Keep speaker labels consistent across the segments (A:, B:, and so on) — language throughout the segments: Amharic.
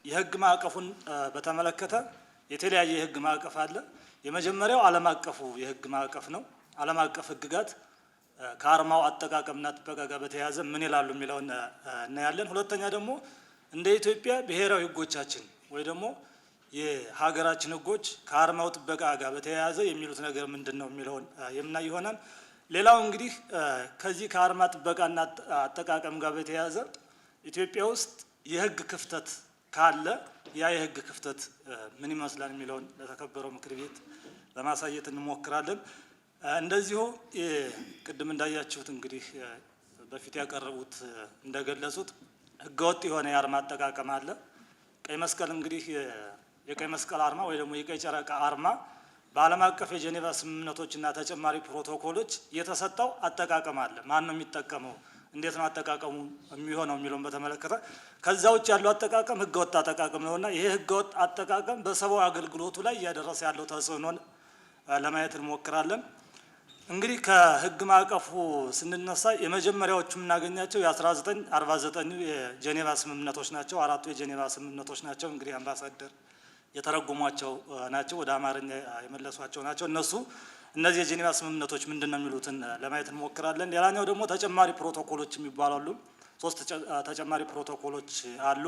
A: የህግ ማዕቀፉን በተመለከተ የተለያየ የህግ ማዕቀፍ አለ። የመጀመሪያው ዓለም አቀፉ የህግ ማዕቀፍ ነው። ዓለም አቀፍ ህግጋት ከአርማው አጠቃቀምና ጥበቃ ጋር በተያያዘ ምን ይላሉ የሚለውን እናያለን። ሁለተኛ ደግሞ እንደ ኢትዮጵያ ብሔራዊ ህጎቻችን ወይ ደግሞ የሀገራችን ህጎች ከአርማው ጥበቃ ጋር በተያያዘ የሚሉት ነገር ምንድነው የሚለውን የምናይ ይሆናል። ሌላው እንግዲህ ከዚህ ከአርማ ጥበቃና አጠቃቀም ጋር በተያያዘ ኢትዮጵያ ውስጥ የህግ ክፍተት ካለ ያ የህግ ክፍተት ምን ይመስላል የሚለውን ለተከበረው ምክር ቤት ለማሳየት እንሞክራለን። እንደዚሁ ቅድም እንዳያችሁት እንግዲህ በፊት ያቀረቡት እንደገለጹት ህገወጥ የሆነ የአርማ አጠቃቀም አለ። ቀይ መስቀል እንግዲህ የቀይ መስቀል አርማ ወይ ደግሞ የቀይ ጨረቃ አርማ በዓለም አቀፍ የጄኔቫ ስምምነቶችና ተጨማሪ ፕሮቶኮሎች የተሰጠው አጠቃቀም አለ። ማን ነው የሚጠቀመው፣ እንዴት ነው አጠቃቀሙ የሚሆነው የሚለውን በተመለከተ ከዛ ውጭ ያለው አጠቃቀም ህገወጥ አጠቃቀም ነውና ይሄ ህገወጥ አጠቃቀም በሰብአዊ አገልግሎቱ ላይ እያደረሰ ያለው ተጽዕኖን ለማየት እንሞክራለን። እንግዲህ ከህግ ማዕቀፉ ስንነሳ የመጀመሪያዎቹ የምናገኛቸው የ1949 የጄኔቫ ስምምነቶች ናቸው። አራቱ የጄኔቫ ስምምነቶች ናቸው። እንግዲህ አምባሳደር የተረጎሟቸው ናቸው፣ ወደ አማርኛ የመለሷቸው ናቸው። እነዚህ የጄኔቫ ስምምነቶች ምንድን ነው የሚሉትን ለማየት እንሞክራለን። ሌላኛው ደግሞ ተጨማሪ ፕሮቶኮሎች የሚባሉ 3 ተጨማሪ ፕሮቶኮሎች አሉ።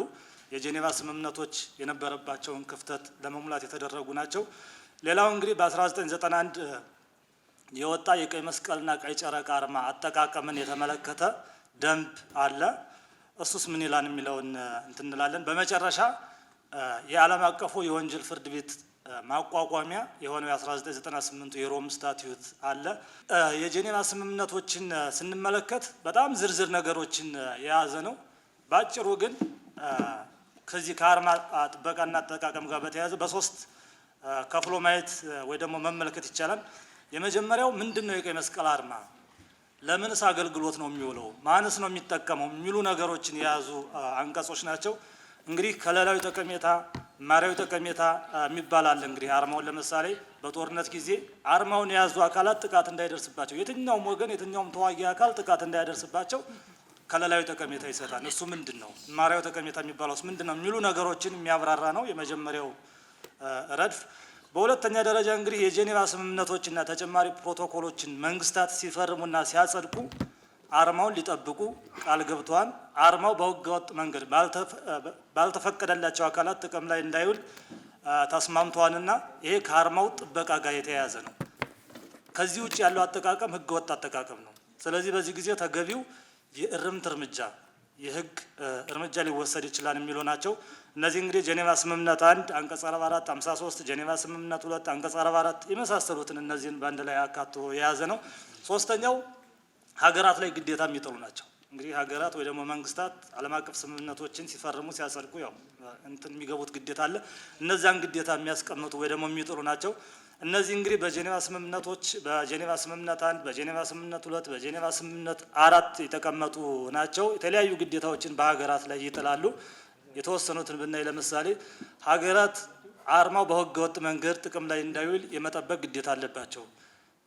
A: የጄኔቫ ስምምነቶች የነበረባቸውን ክፍተት ለመሙላት የተደረጉ ናቸው። ሌላው እንግዲህ በ1991 የወጣ የቀይ መስቀልና ቀይ ጨረቃ አርማ አጠቃቀምን የተመለከተ ደንብ አለ። እሱስ ምን ይላል የሚለውን እንትንላለን። በመጨረሻ የዓለም አቀፉ የወንጀል ፍርድ ቤት ማቋቋሚያ የሆነው የ1998 የሮም ስታቲዩት አለ። የጄኔቫ ስምምነቶችን ስንመለከት በጣም ዝርዝር ነገሮችን የያዘ ነው። ባጭሩ ግን ከዚህ ከአርማ ጥበቃና አጠቃቀም ጋር በተያያዘ በ3 ከፍሎ ማየት ወይ ደግሞ መመልከት ይቻላል። የመጀመሪያው ምንድነው የቀይ መስቀል አርማ፣ ለምንስ አገልግሎት ነው የሚውለው፣ ማንስ ነው የሚጠቀመው የሚሉ ነገሮችን የያዙ አንቀጾች ናቸው። እንግዲህ ከለላዊ ጠቀሜታ፣ ማሪያዊ ጠቀሜታ የሚባል አለ። እንግዲህ አርማውን ለምሳሌ በጦርነት ጊዜ አርማውን የያዙ አካላት ጥቃት እንዳይደርስባቸው፣ የትኛውም ወገን የትኛውም ተዋጊ አካል ጥቃት እንዳይደርስባቸው ከለላዊ ጠቀሜታ ይሰጣል። እሱ ምንድነው? ማሪያዊ ጠቀሜታ የሚባለውስ ምንድነው የሚሉ ነገሮችን የሚያብራራ ነው የመጀመሪያው ረድፍ። በሁለተኛ ደረጃ እንግዲህ የጄኔቫ ስምምነቶችና ተጨማሪ ፕሮቶኮሎችን መንግስታት ሲፈርሙና ሲያጸድቁ አርማውን ሊጠብቁ ቃል ገብተዋል። አርማው በህገወጥ መንገድ ባልተፈቀደላቸው አካላት ጥቅም ላይ እንዳይውል ተስማምተዋልና ይሄ ከአርማው ጥበቃ ጋር የተያያዘ ነው። ከዚህ ውጭ ያለው አጠቃቀም ህገወጥ አጠቃቀም ነው። ስለዚህ በዚህ ጊዜ ተገቢው የእርምት እርምጃ የህግ እርምጃ ሊወሰድ ይችላል የሚሉ ናቸው። እነዚህ እንግዲህ ጄኔቫ ስምምነት 1 አንቀጽ 44 53፣ ጄኔቫ ስምምነት 2 አንቀጽ 44 የመሳሰሉትን እነዚህን በአንድ ላይ አካቶ የያዘ ነው። ሶስተኛው ሀገራት ላይ ግዴታ የሚጥሉ ናቸው። እንግዲህ ሀገራት ወይ ደግሞ መንግስታት ዓለም አቀፍ ስምምነቶችን ሲፈርሙ ሲያጸድቁ ያው እንትን የሚገቡት ግዴታ አለ። እነዚያን ግዴታ የሚያስቀምጡ ወይ ደግሞ የሚጥሉ ናቸው። እነዚህ እንግዲህ በጄኔቫ ስምምነቶች በጄኔቫ ስምምነት 1 በጄኔቫ ስምምነት 2 በጄኔቫ ስምምነት 4 የተቀመጡ ናቸው። የተለያዩ ግዴታዎችን በሀገራት ላይ ይጥላሉ። የተወሰኑትን ብናይ ለምሳሌ ሀገራት አርማው በህገወጥ መንገድ ጥቅም ላይ እንዳይውል የመጠበቅ ግዴታ አለባቸው።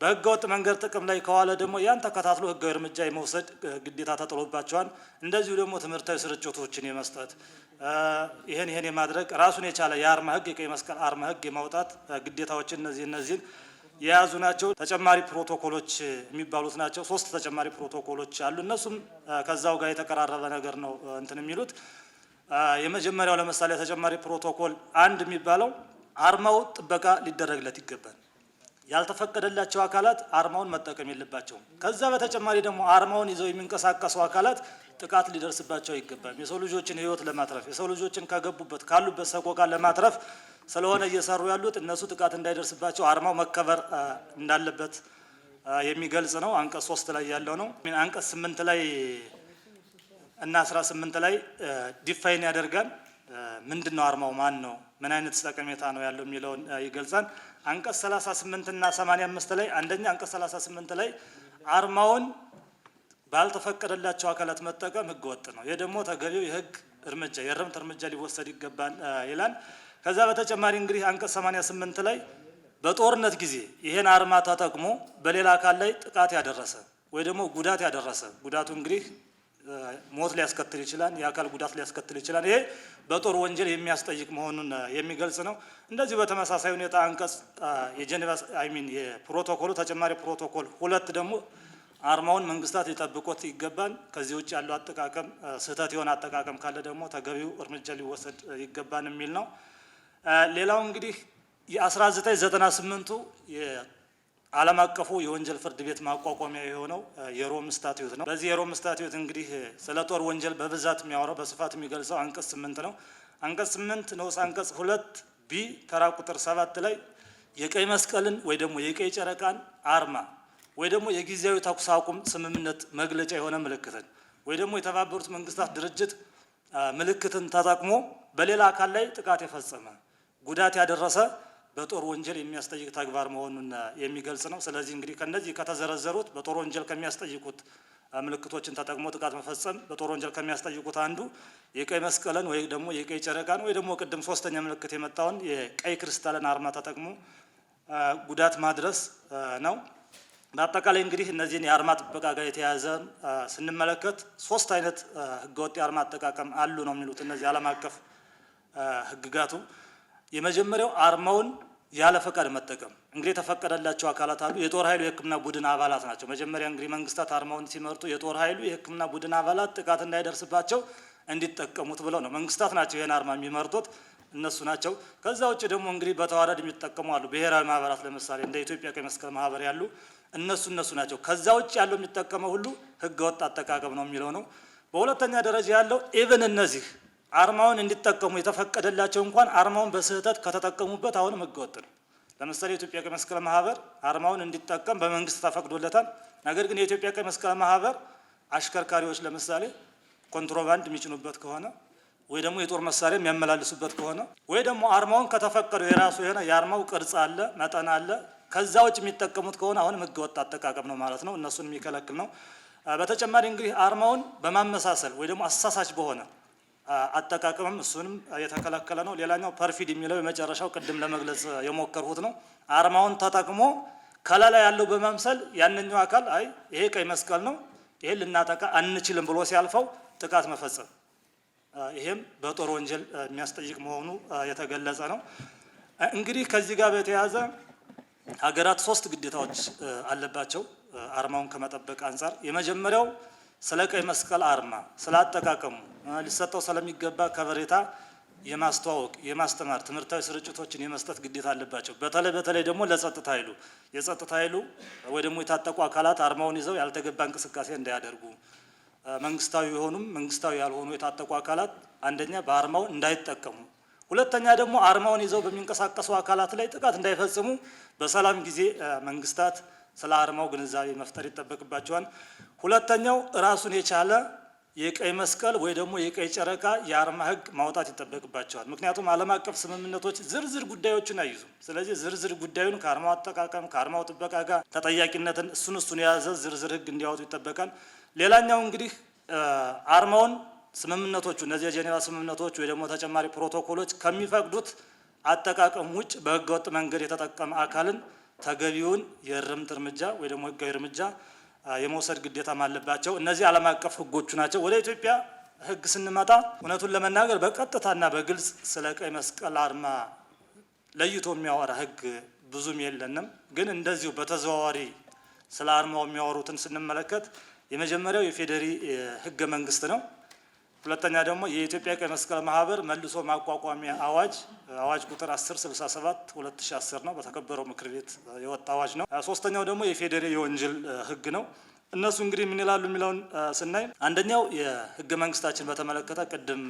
A: በህገወጥ መንገድ ጥቅም ላይ ከዋለ ደግሞ ያን ተከታትሎ ህጋዊ እርምጃ የመውሰድ ግዴታ ተጥሎባቸዋል። እንደዚሁ ደግሞ ትምህርታዊ ስርጭቶችን የመስጠት ይሄን የማድረግ ራሱን የቻለ የአርማ ህግ የቀይ መስቀል አርማ ህግ የማውጣት ግዴታዎችን እነዚህን የያዙ ናቸው። ተጨማሪ ፕሮቶኮሎች የሚባሉት ናቸው። 3 ተጨማሪ ፕሮቶኮሎች አሉ። እነሱም ከዛው ጋር የተቀራረበ ነገር ነው እንትን የሚሉት። የመጀመሪያው ለምሳሌ ተጨማሪ ፕሮቶኮል 1 የሚባለው አርማው ጥበቃ ሊደረግለት ይገባል። ያልተፈቀደላቸው አካላት አርማውን መጠቀም የለባቸውም። ከዛ በተጨማሪ ደግሞ አርማውን ይዘው የሚንቀሳቀሱ አካላት ጥቃት ሊደርስባቸው አይገባም። የሰው ልጆችን ህይወት ለማትረፍ የሰው ልጆችን ካሉበት ሰቆቃ ለማትረፍ ስለሆነ እየሰሩ ያሉት እነሱ ጥቃት እንዳይደርስባቸው አርማው መከበር እንዳለበት የሚገልጽ ነው። አንቀጽ 3 ላይ ያለው ነው። አንቀጽ 8 ላይ እና 18 ላይ ዲፋይን ያደርጋል። ምንድነው አርማው፣ ማን ነው፣ ምን አይነት ጠቀሜታ ነው ያለው የሚለውን ይገልጻል። አንቀጽ 38 እና 85 ላይ አንደኛ አንቀጽ 38 ላይ አርማውን ባልተፈቀደላቸው አካላት መጠቀም ህገወጥ ነው፣ ይሄ ደግሞ ተገቢው የህግ እርምጃ የእርምት እርምጃ ሊወሰድ ይገባል ይላል። ከዛ በተጨማሪ እንግዲህ አንቀጽ 88 ላይ በጦርነት ጊዜ ይሄን አርማ ተጠቅሞ በሌላ አካል ላይ ጥቃት ያደረሰ ወይ ደግሞ ጉዳት ያደረሰ ጉዳቱ እንግዲህ ሞት ሊያስከትል ይችላል፣ የአካል ጉዳት ሊያስከትል ይችላል። ይሄ በጦር ወንጀል የሚያስጠይቅ መሆኑን የሚገልጽ ነው። እንደዚህ በተመሳሳይ ሁኔታ አንቀጽ የጄኔቫ የፕሮቶኮሉ ተጨማሪ ፕሮቶኮል 2 ደግሞ አርማውን መንግስታት ሊጠብቁት ይገባል። ከዚህ ውጭ ያለው አጠቃቀም ስህተት የሆነ አጠቃቀም ካለ ደግሞ ተገቢው እርምጃ ሊወሰድ ይገባል የሚል ነው። ሌላው እንግዲህ የ1998ቱ ዓለም አቀፉ የወንጀል ፍርድ ቤት ማቋቋሚያ የሆነው የሮም ስታቲዩት ነው። በዚህ የሮም ስታቲዩት እንግዲህ ስለ ጦር ወንጀል በብዛት የሚያወራው በስፋት የሚገልጸው አንቀጽ 8 ነው። አንቀጽ 8 ንዑስ አንቀጽ 2 ቢ ተራ ቁጥር 7 ላይ የቀይ መስቀልን ወይ ደግሞ የቀይ ጨረቃን አርማ ወይ ደግሞ የጊዜያዊ ተኩስ አቁም ስምምነት መግለጫ የሆነ ምልክትን ወይ ደግሞ የተባበሩት መንግስታት ድርጅት ምልክትን ተጠቅሞ በሌላ አካል ላይ ጥቃት የፈጸመ ጉዳት ያደረሰ በጦር ወንጀል የሚያስጠይቅ ተግባር መሆኑን የሚገልጽ ነው። ስለዚህ እንግዲህ ከነዚህ ከተዘረዘሩት በጦር ወንጀል ከሚያስጠይቁት ምልክቶችን ተጠቅሞ ጥቃት መፈጸም በጦር ወንጀል ከሚያስጠይቁት አንዱ የቀይ መስቀልን ወይ ደግሞ የቀይ ጨረቃን ወይ ደግሞ ቅድም ሶስተኛ ምልክት የመጣውን የቀይ ክሪስታልን አርማ ተጠቅሞ ጉዳት ማድረስ ነው። በአጠቃላይ እንግዲህ እነዚህን የአርማ ጥበቃ ጋር የተያያዘ ስንመለከት 3 አይነት ህገወጥ የአርማ አጠቃቀም አሉ ነው የሚሉት እነዚህ ዓለም አቀፍ ህግጋቱ። የመጀመሪያው አርማውን ያለ ፈቃድ መጠቀም። እንግዲህ የተፈቀደላቸው አካላት አሉ። የጦር ኃይሉ የህክምና ቡድን አባላት ናቸው። መጀመሪያ እንግዲህ መንግስታት አርማውን ሲመርጡ የጦር ኃይሉ የህክምና ቡድን አባላት ጥቃት እንዳይደርስባቸው እንዲጠቀሙት ብለው ነው። መንግስታት ናቸው ይህን አርማ የሚመርጡት፣ እነሱ ናቸው። ከዛ ውጭ ደግሞ እንግዲህ በተዋረድ የሚጠቀሙ አሉ። ብሔራዊ ማህበራት ለምሳሌ እንደ ኢትዮጵያ ቀይ መስቀል ማህበር ያሉ እነሱ ናቸው። ከዛ ውጭ ያለው የሚጠቀመው ሁሉ ህገወጥ አጠቃቀም ነው የሚለው ነው። በሁለተኛ ደረጃ ያለው ኢቭን እነዚህ አርማውን እንዲጠቀሙ የተፈቀደላቸው እንኳን አርማውን በስህተት ከተጠቀሙበት አሁንም ህገወጥ ነው። ለምሳሌ የኢትዮጵያ ቀይ መስቀል ማህበር አርማውን እንዲጠቀም በመንግስት ተፈቅዶለታል። ነገር ግን የኢትዮጵያ ቀይ መስቀል ማህበር አሽከርካሪዎች ለምሳሌ ኮንትሮባንድ የሚጭኑበት ከሆነ ወይ ደግሞ የጦር መሳሪያ የሚያመላልሱበት ከሆነ ወይ ደግሞ አርማውን ከተፈቀደው የራሱ የሆነ የአርማው ቅርጽ አለ፣ መጠን አለ፣ ከዛ ውጭ የሚጠቀሙት ከሆነ አሁንም ህገወጥ አጠቃቀም ነው ማለት ነው። እነሱን የሚከለክል ነው። በተጨማሪ እንግዲህ አርማውን በማመሳሰል ወይ ደግሞ አሳሳች በሆነ አጠቃቀምም እሱንም የተከለከለ ነው። ሌላኛው ፐርፊድ የሚለው የመጨረሻው ቅድም ለመግለጽ የሞከርሁት ነው። አርማውን ተጠቅሞ ከላላ ያለው በመምሰል ያንኛው አካል አይ ይሄ ቀይ መስቀል ነው ይሄ ልናጠቃ አንችልም ብሎ ሲያልፈው ጥቃት መፈጸም፣ ይሄም በጦር ወንጀል የሚያስጠይቅ መሆኑ የተገለጸ ነው። እንግዲህ ከዚህ ጋር በተያያዘ ሀገራት 3 ግዴታዎች አለባቸው አርማውን ከመጠበቅ አንጻር። የመጀመሪያው ስለ ቀይ መስቀል አርማ ስለ አጠቃቀሙ ሊሰጠው ስለሚገባ ከበሬታ የማስተዋወቅ የማስተማር ትምህርታዊ ስርጭቶችን የመስጠት ግዴታ አለባቸው። በተለይ ደግሞ ለጸጥታ ኃይሉ የጸጥታ ኃይሉ ወይ ደግሞ የታጠቁ አካላት አርማውን ይዘው ያልተገባ እንቅስቃሴ እንዳያደርጉ፣ መንግስታዊ የሆኑም መንግስታዊ ያልሆኑ የታጠቁ አካላት አንደኛ በአርማው እንዳይጠቀሙ፣ ሁለተኛ ደግሞ አርማውን ይዘው በሚንቀሳቀሱ አካላት ላይ ጥቃት እንዳይፈጽሙ በሰላም ጊዜ መንግስታት ስለ አርማው ግንዛቤ መፍጠር ይጠበቅባቸዋል። ሁለተኛው ራሱን የቻለ የቀይ መስቀል ወይ ደግሞ የቀይ ጨረቃ የአርማ ህግ ማውጣት ይጠበቅባቸዋል። ምክንያቱም ዓለም አቀፍ ስምምነቶች ዝርዝር ጉዳዮችን አይዙም። ስለዚህ ዝርዝር ጉዳዩን ከአርማው አጠቃቀም ከአርማው ጥበቃ ጋር ተጠያቂነትን እሱን የያዘ ዝርዝር ህግ እንዲያወጡ ይጠበቃል። ሌላኛው እንግዲህ አርማውን ስምምነቶቹ እነዚህ የጄኔቫ ስምምነቶች ወይ ደግሞ ተጨማሪ ፕሮቶኮሎች ከሚፈቅዱት አጠቃቀም ውጭ በህገወጥ መንገድ የተጠቀመ አካልን ተገቢውን የእርምት እርምጃ ወይ ደግሞ ህጋዊ እርምጃ የመውሰድ ግዴታም አለባቸው። እነዚህ ዓለም አቀፍ ህጎቹ ናቸው። ወደ ኢትዮጵያ ህግ ስንመጣ እውነቱን ለመናገር በቀጥታና በግልጽ ስለ ቀይ መስቀል አርማ ለይቶ የሚያወራ ህግ ብዙም የለንም። ግን እንደዚሁ በተዘዋዋሪ ስለ አርማው የሚያወሩትን ስንመለከት የመጀመሪያው የፌዴሪ ህገ መንግስት ነው። ሁለተኛ ደግሞ የኢትዮጵያ ቀይ መስቀል ማህበር መልሶ ማቋቋሚያ አዋጅ ቁጥር 1067 2010 ነው። በተከበረው ምክር ቤት የወጣ አዋጅ ነው። ሶስተኛው ደግሞ የፌዴሪ የወንጀል ህግ ነው። እነሱ እንግዲህ ምን ይላሉ የሚለውን ስናይ አንደኛው የህገ መንግስታችን በተመለከተ ቅድም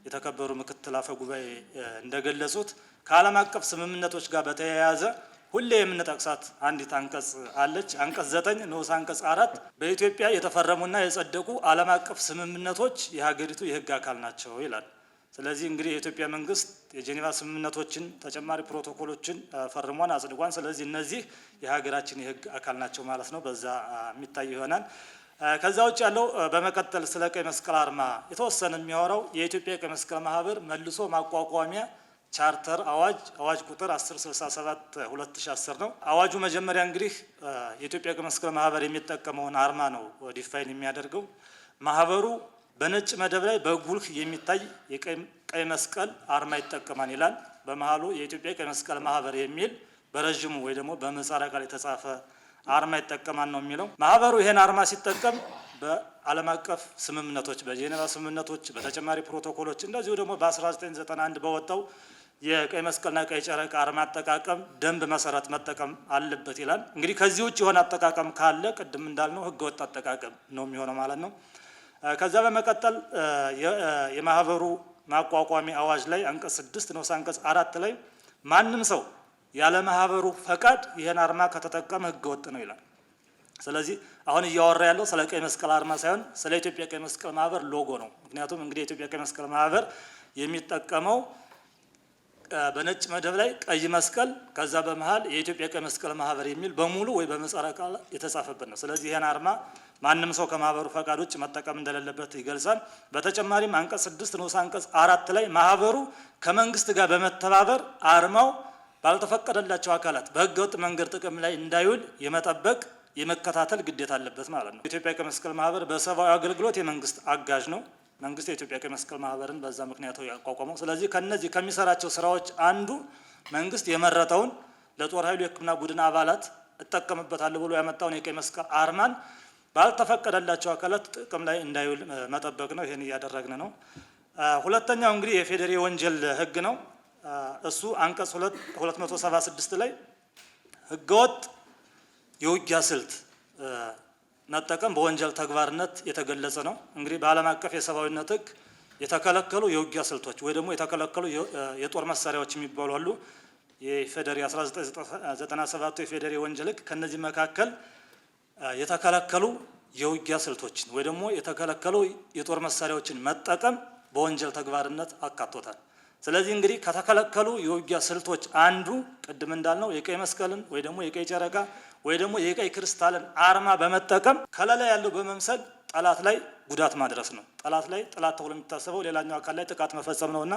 A: የተከበሩ ምክትል አፈ ጉባኤ እንደገለጹት ከዓለም አቀፍ ስምምነቶች ጋር በተያያዘ ሁሌ የምንጠቅሳት አንዲት አንቀጽ አለች። አንቀጽ 9 ንዑስ አንቀጽ 4 በኢትዮጵያ የተፈረሙና የጸደቁ ዓለም አቀፍ ስምምነቶች የሀገሪቱ የህግ አካል ናቸው ይላል። ስለዚህ እንግዲህ የኢትዮጵያ መንግስት የጄኔቫ ስምምነቶችን ተጨማሪ ፕሮቶኮሎችን ፈርሟን አጽድቋን። ስለዚህ እነዚህ የሀገራችን የህግ አካል ናቸው ማለት ነው። በዛ የሚታይ ይሆናል። ከዛ ውጭ ያለው በመቀጠል ስለ ቀይ መስቀል አርማ የተወሰነ የሚያወራው የኢትዮጵያ ቀይ መስቀል ማህበር መልሶ ማቋቋሚያ ቻርተር አዋጅ ቁጥር 1067 2010 ነው። አዋጁ መጀመሪያ እንግዲህ የኢትዮጵያ ቀይ መስቀል ማህበር የሚጠቀመውን አርማ ነው ዲፋይን የሚያደርገው። ማህበሩ በነጭ መደብ ላይ በጉልህ የሚታይ የቀይ መስቀል አርማ ይጠቀማል ይላል። በመሃሉ የኢትዮጵያ ቀይ መስቀል ማህበር የሚል በረጅሙ ወይ ደግሞ በምህጻረ ቃል የተጻፈ አርማ ይጠቀማል ነው የሚለው። ማህበሩ ይሄን አርማ ሲጠቀም በዓለም አቀፍ ስምምነቶች፣ በጄኔቫ ስምምነቶች፣ በተጨማሪ ፕሮቶኮሎች እንደዚሁ ደግሞ በ1991 በወጣው የቀይ መስቀልና ቀይ ጨረቃ አርማ አጠቃቀም ደንብ መሰረት መጠቀም አለበት ይላል። እንግዲህ ከዚህ ውጭ የሆነ አጠቃቀም ካለ ቅድም እንዳልነው ህገወጥ አጠቃቀም ነው የሚሆነው ማለት ነው። ከዛ በመቀጠል የማህበሩ ማቋቋሚ አዋጅ ላይ አንቀጽ 6 ንዑስ አንቀጽ 4 ላይ ማንም ሰው ያለ ማህበሩ ፈቃድ ይሄን አርማ ከተጠቀመ ህገወጥ ነው ይላል። ስለዚህ አሁን እያወራ ያለው ስለ ቀይ መስቀል አርማ ሳይሆን ስለ ኢትዮጵያ ቀይ መስቀል ማህበር ሎጎ ነው። ምክንያቱም እንግዲህ የኢትዮጵያ ቀይ መስቀል ማህበር የሚጠቀመው በነጭ መደብ ላይ ቀይ መስቀል ከዛ በመሃል የኢትዮጵያ ቀይ መስቀል ማህበር የሚል በሙሉ ወይ በምህጻረ ቃል የተጻፈበት ነው። ስለዚህ ይሄን አርማ ማንም ሰው ከማህበሩ ፈቃድ ውጭ መጠቀም እንደሌለበት ይገልጻል። በተጨማሪም አንቀጽ 6 ንዑስ አንቀጽ 4 ላይ ማህበሩ ከመንግስት ጋር በመተባበር አርማው ባልተፈቀደላቸው አካላት በህገወጥ መንገድ ጥቅም ላይ እንዳይውል የመጠበቅ የመከታተል ግዴታ አለበት ማለት ነው። የኢትዮጵያ ቀይ መስቀል ማህበር በሰብአዊ አገልግሎት የመንግስት አጋዥ ነው። መንግስት የኢትዮጵያ ቀይ መስቀል ማህበርን በዛ ምክንያት ያቋቋመው። ስለዚህ ከነዚህ ከሚሰራቸው ስራዎች አንዱ መንግስት የመረጠውን ለጦር ኃይሉ የሕክምና ቡድን አባላት እጠቀምበታለሁ ብሎ ያመጣውን የቀይ መስቀል አርማን ባልተፈቀደላቸው አካላት ጥቅም ላይ እንዳይውል መጠበቅ ነው። ይሄን እያደረግን ነው። ሁለተኛው እንግዲህ የፌዴራል የወንጀል ህግ ነው። እሱ አንቀጽ 276 ላይ ህገወጥ የውጊያ ስልት መጠቀም በወንጀል ተግባርነት የተገለጸ ነው። እንግዲህ በዓለም አቀፍ የሰብአዊነት ህግ የተከለከሉ የውጊያ ስልቶች ወይ ደግሞ የተከለከሉ የጦር መሳሪያዎች የሚባሉ አሉ። የፌዴራል 1997 የፌዴራል የወንጀል ህግ ከነዚህ መካከል የተከለከሉ የውጊያ ስልቶችን ወይ ደግሞ የተከለከሉ የጦር መሳሪያዎችን መጠቀም በወንጀል ተግባርነት አካቶታል። ስለዚህ እንግዲህ ከተከለከሉ የውጊያ ስልቶች አንዱ ቅድም እንዳልነው የቀይ መስቀልን ወይ ደግሞ የቀይ ጨረቃ ወይ ደግሞ የቀይ ክሪስታልን አርማ በመጠቀም ከለላ ያለው በመምሰል ጠላት ላይ ጉዳት ማድረስ ነው። ጠላት ላይ ጠላት ተብሎ የሚታሰበው ሌላኛው አካል ላይ ጥቃት መፈጸም ነውና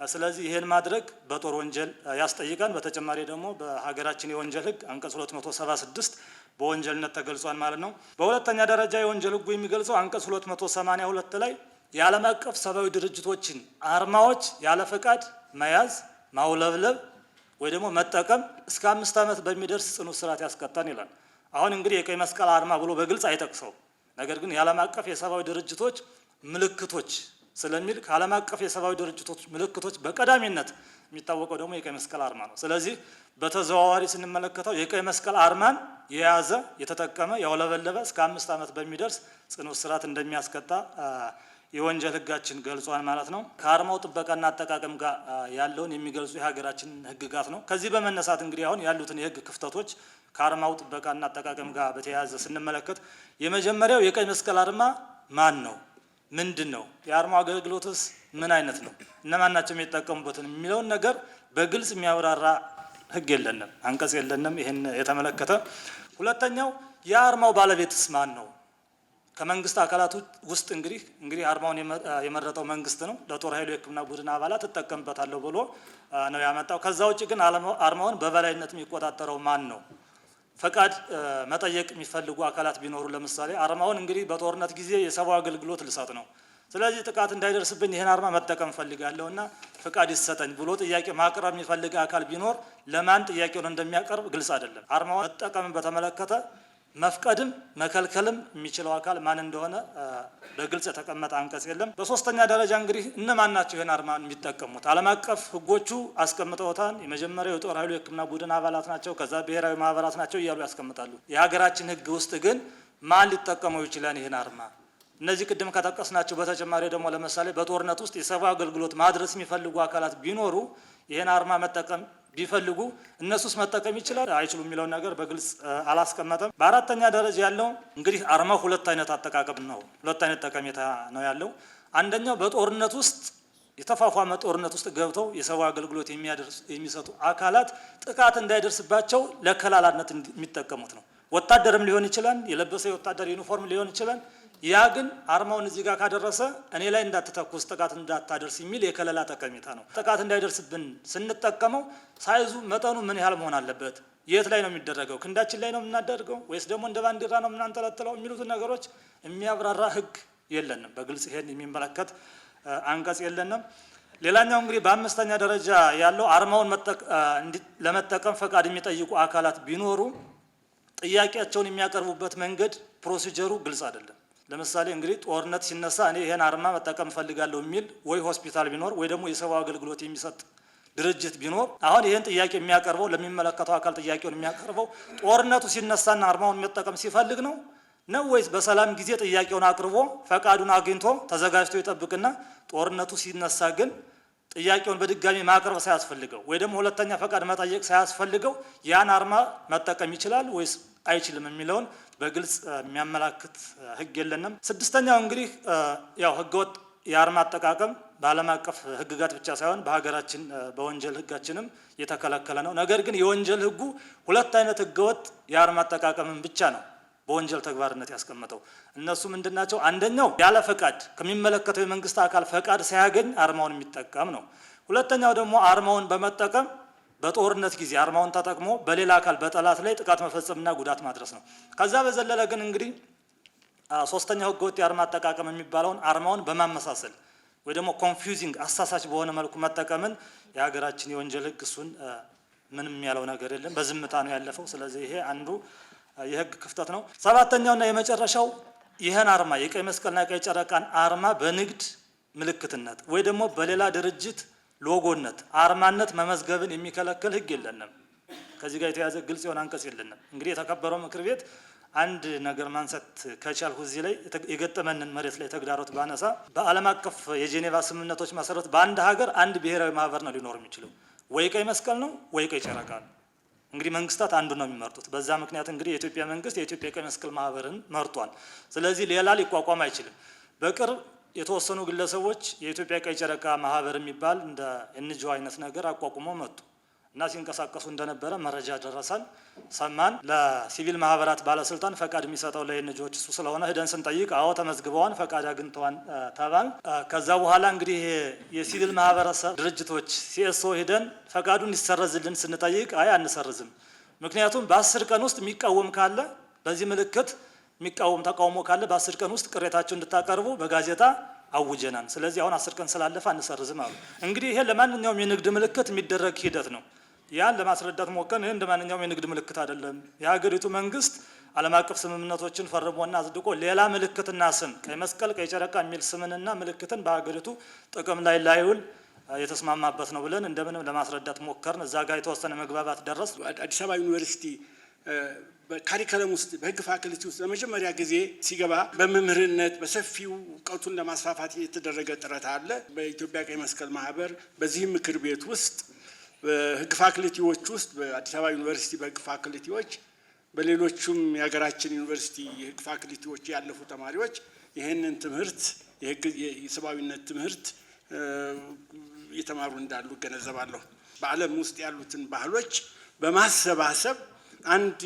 A: ስለዚህ ይሄን ማድረግ በጦር ወንጀል ያስጠይቃል። በተጨማሪ ደግሞ በሀገራችን የወንጀል ህግ አንቀጽ 276 በወንጀልነት ተገልጿል ማለት ነው። በሁለተኛ ደረጃ የወንጀል ህጉ የሚገልጸው አንቀጽ 282 ላይ የዓለም አቀፍ ሰብአዊ ድርጅቶችን አርማዎች ያለ ፈቃድ መያዝ፣ ማውለብለብ ወይ ደግሞ መጠቀም እስከ 5 ዓመት በሚደርስ ጽኑ እስራት ያስቀጣል ይላል። አሁን እንግዲህ የቀይ መስቀል አርማ ብሎ በግልጽ አይጠቅሰው፣ ነገር ግን የዓለም አቀፍ የሰብአዊ ድርጅቶች ምልክቶች ስለሚል ከዓለም አቀፍ የሰብአዊ ድርጅቶች ምልክቶች በቀዳሚነት የሚታወቀው ደግሞ የቀይ መስቀል አርማ ነው። ስለዚህ በተዘዋዋሪ ስንመለከተው የቀይ መስቀል አርማን የያዘ የተጠቀመ ያውለበለበ እስከ 5 ዓመት በሚደርስ ጽኑ እስራት እንደሚያስቀጣ የወንጀል ህጋችን ገልጿል ማለት ነው። ከአርማው ጥበቃና አጠቃቀም ጋር ያለውን የሚገልጹ የሀገራችን ህግጋት ነው። ከዚህ በመነሳት እንግዲህ አሁን ያሉትን የህግ ክፍተቶች ከአርማው ጥበቃና አጠቃቀም ጋር በተያያዘ ስንመለከት የመጀመሪያው የቀይ መስቀል አርማ ማን ነው? ምንድን ነው? የአርማው አገልግሎትስ ምን አይነት ነው? እነማን ናቸው የሚጠቀሙበትን የሚለውን ነገር በግልጽ የሚያብራራ ህግ የለንም፣ አንቀጽ የለንም ይሄን የተመለከተ። ሁለተኛው የአርማው ባለቤትስ ማን ነው? ከመንግስት አካላት ውስጥ እንግዲህ አርማውን የመረጠው መንግስት ነው። ለጦር ኃይሉ የሕክምና ቡድን አባላት እጠቀምበታለሁ ብሎ ነው ያመጣው። ከዛ ውጭ ግን አርማውን በበላይነት የሚቆጣጠረው ማን ነው? ፈቃድ መጠየቅ የሚፈልጉ አካላት ቢኖሩ ለምሳሌ አርማውን እንግዲህ በጦርነት ጊዜ የሰብአዊ አገልግሎት ልሰጥ ነው፣ ስለዚህ ጥቃት እንዳይደርስብኝ ይሄን አርማ መጠቀም ፈልጋለሁ እና ፈቃድ ይሰጠኝ ብሎ ጥያቄ ማቅረብ የሚፈልግ አካል ቢኖር ለማን ጥያቄውን እንደሚያቀርብ ግልጽ አይደለም። አርማውን መጠቀምን በተመለከተ መፍቀድም መከልከልም የሚችለው አካል ማን እንደሆነ በግልጽ የተቀመጠ አንቀጽ የለም። በሶስተኛ ደረጃ እንግዲህ እነማን ናቸው ይሄን አርማ የሚጠቀሙት? ዓለም አቀፍ ህጎቹ አስቀምጠውታል። የመጀመሪያው የጦር ኃይሉ የሕክምና ቡድን አባላት ናቸው፣ ከዛ ብሔራዊ ማህበራት ናቸው እያሉ ያስቀምጣሉ። የሀገራችን ህግ ውስጥ ግን ማን ሊጠቀመው ይችላል ይሄን አርማ? እነዚህ ቅድም ከጠቀስናቸው በተጨማሪ ደግሞ ለምሳሌ በጦርነት ውስጥ የሰብአዊ አገልግሎት ማድረስ የሚፈልጉ አካላት ቢኖሩ ይሄን አርማ መጠቀም ቢፈልጉ እነሱስ መጠቀም ይችላል አይችሉም የሚለውን ነገር በግልጽ አላስቀመጠም። በአራተኛ ደረጃ ያለው እንግዲህ አርማው ሁለት አይነት አጠቃቀም ነው፣ ሁለት አይነት ጠቀሜታ ነው ያለው። አንደኛው በጦርነት ውስጥ የተፋፋመ ጦርነት ውስጥ ገብተው የሰብአዊ አገልግሎት የሚሰጡ አካላት ጥቃት እንዳይደርስባቸው ለከላላነት የሚጠቀሙት ነው። ወታደርም ሊሆን ይችላል፣ የለበሰ የወታደር ዩኒፎርም ሊሆን ይችላል። ያ ግን አርማውን እዚህ ጋር ካደረሰ እኔ ላይ እንዳትተኩስ ጥቃት እንዳታደርስ የሚል የከለላ ጠቀሜታ ነው። ጥቃት እንዳይደርስብን ስንጠቀመው ሳይዙ መጠኑ ምን ያህል መሆን አለበት? የት ላይ ነው የሚደረገው? ክንዳችን ላይ ነው የምናደርገው ወይስ ደግሞ እንደ ባንዲራ ነው የምናንጠለጥለው? የሚሉትን ነገሮች የሚያብራራ ህግ የለንም። በግልጽ ይሄን የሚመለከት አንቀጽ የለንም። ሌላኛው እንግዲህ በአምስተኛ ደረጃ ያለው አርማውን ለመጠቀም ፈቃድ የሚጠይቁ አካላት ቢኖሩ ጥያቄያቸውን የሚያቀርቡበት መንገድ ፕሮሲጀሩ ግልጽ አይደለም። ለምሳሌ እንግዲህ ጦርነት ሲነሳ እኔ ይሄን አርማ መጠቀም ፈልጋለሁ የሚል ወይ ሆስፒታል ቢኖር ወይ ደግሞ የሰብአዊ አገልግሎት የሚሰጥ ድርጅት ቢኖር አሁን ይሄን ጥያቄ የሚያቀርበው ለሚመለከተው አካል ጥያቄውን የሚያቀርበው ጦርነቱ ሲነሳና አርማውን መጠቀም ሲፈልግ ነው ወይስ በሰላም ጊዜ ጥያቄውን አቅርቦ ፈቃዱን አግኝቶ ተዘጋጅቶ ይጠብቅና ጦርነቱ ሲነሳ ግን ጥያቄውን በድጋሚ ማቅረብ ሳያስፈልገው ወይ ደግሞ ሁለተኛ ፈቃድ መጠየቅ ሳያስፈልገው ያን አርማ መጠቀም ይችላል ወይስ አይችልም የሚለውን በግልጽ የሚያመላክት ህግ የለንም። ስድስተኛው እንግዲህ ያው ህገወጥ የአርማ አጠቃቀም በዓለም አቀፍ ህግጋት ብቻ ሳይሆን በሀገራችን በወንጀል ህጋችንም የተከለከለ ነው። ነገር ግን የወንጀል ህጉ ሁለት አይነት ህገወጥ የአርማ አጠቃቀምን ብቻ ነው በወንጀል ተግባርነት ያስቀመጠው። እነሱ ምንድናቸው? አንደኛው ያለ ፈቃድ ከሚመለከተው የመንግስት አካል ፈቃድ ሳያገኝ አርማውን የሚጠቀም ነው። ሁለተኛው ደግሞ አርማውን በመጠቀም በጦርነት ጊዜ አርማውን ተጠቅሞ በሌላ አካል በጠላት ላይ ጥቃት መፈጸምና ጉዳት ማድረስ ነው። ከዛ በዘለለ ግን እንግዲህ ሶስተኛው ህገወጥ የአርማ አጠቃቀም የሚባለውን አርማውን በማመሳሰል ወይ ደግሞ ኮንፊውዚንግ አሳሳች በሆነ መልኩ መጠቀምን የሀገራችን የወንጀል ህግ እሱን ምንም ያለው ነገር የለም፣ በዝምታ ነው ያለፈው። ስለዚህ ይሄ አንዱ የህግ ክፍተት ነው። ሰባተኛውና የመጨረሻው ይህን አርማ የቀይ መስቀልና የቀይ ጨረቃን አርማ በንግድ ምልክትነት ወይ ደግሞ በሌላ ድርጅት ሎጎነት አርማነት መመዝገብን የሚከለክል ህግ የለንም። ከዚህ ጋር የተያዘ ግልጽ የሆነ አንቀጽ የለንም። እንግዲህ የተከበረው ምክር ቤት አንድ ነገር ማንሳት ከቻልኩ እዚህ ላይ የገጠመንን መሬት ላይ ተግዳሮት ባነሳ በዓለም አቀፍ የጄኔቫ ስምምነቶች መሰረት በአንድ ሀገር አንድ ብሔራዊ ማህበር ነው ሊኖር የሚችለው፣ ወይ ቀይ መስቀል ነው ወይ ቀይ ጨረቃ ነው። እንግዲህ መንግስታት አንዱ ነው የሚመርጡት። በዛ ምክንያት እንግዲህ የኢትዮጵያ መንግስት የኢትዮጵያ ቀይ መስቀል ማህበርን መርጧል። ስለዚህ ሌላ ሊቋቋም አይችልም። በቅርብ የተወሰኑ ግለሰቦች የኢትዮጵያ ቀይ ጨረቃ ማህበር የሚባል እንደ ኤንጂኦ አይነት ነገር አቋቁሞ መጡ እና ሲንቀሳቀሱ እንደነበረ መረጃ ደረሰን፣ ሰማን። ለሲቪል ማህበራት ባለስልጣን ፈቃድ የሚሰጠው ለኤንጂኦዎች እሱ ስለሆነ ሄደን ስንጠይቅ አዎ ተመዝግበዋን ፈቃድ አግኝተዋን ተባል። ከዛ በኋላ እንግዲህ የሲቪል ማህበረሰብ ድርጅቶች ሲኤስኦ ሄደን ፈቃዱን እንዲሰረዝልን ስንጠይቅ አይ አንሰርዝም፣ ምክንያቱም በ10 ቀን ውስጥ የሚቃወም ካለ በዚህ ምልክት የሚቃወም ተቃውሞ ካለ በ10 ቀን ውስጥ ቅሬታቸው እንድታቀርቡ በጋዜጣ አውጀናል። ስለዚህ አሁን 10 ቀን ስላለፈ አንሰርዝም አሉ። እንግዲህ ይሄ ለማንኛውም የንግድ ምልክት የሚደረግ ሂደት ነው። ያን ለማስረዳት ሞከርን። ይሄ እንደ ማንኛውም የንግድ ምልክት አይደለም። የሀገሪቱ መንግስት ዓለም አቀፍ ስምምነቶችን ፈርሞና አጽድቆ ሌላ ምልክትና ስም ቀይ መስቀል ቀይ ጨረቃ የሚል ስምንና ምልክትን በሀገሪቱ ጥቅም ላይ ላይውል የተስማማበት ነው ብለን እንደምንም ለማስረዳት ሞከርን። እዛ ጋር የተወሰነ መግባባት ደረስ።
B: አዲስ አበባ ዩኒቨርሲቲ በካሪከለም ውስጥ በህግ ፋክልቲ ውስጥ ለመጀመሪያ ጊዜ ሲገባ በመምህርነት በሰፊው እውቀቱን ለማስፋፋት የተደረገ ጥረት አለ። በኢትዮጵያ ቀይ መስቀል ማህበር በዚህ ምክር ቤት ውስጥ በህግ ፋክልቲዎች ውስጥ በአዲስ አበባ ዩኒቨርሲቲ በህግ ፋክልቲዎች በሌሎቹም የሀገራችን ዩኒቨርሲቲ የህግ ፋክልቲዎች ያለፉ ተማሪዎች ይህንን ትምህርት የሰብአዊነት ትምህርት እየተማሩ እንዳሉ እገነዘባለሁ። በዓለም ውስጥ ያሉትን ባህሎች በማሰባሰብ አንድ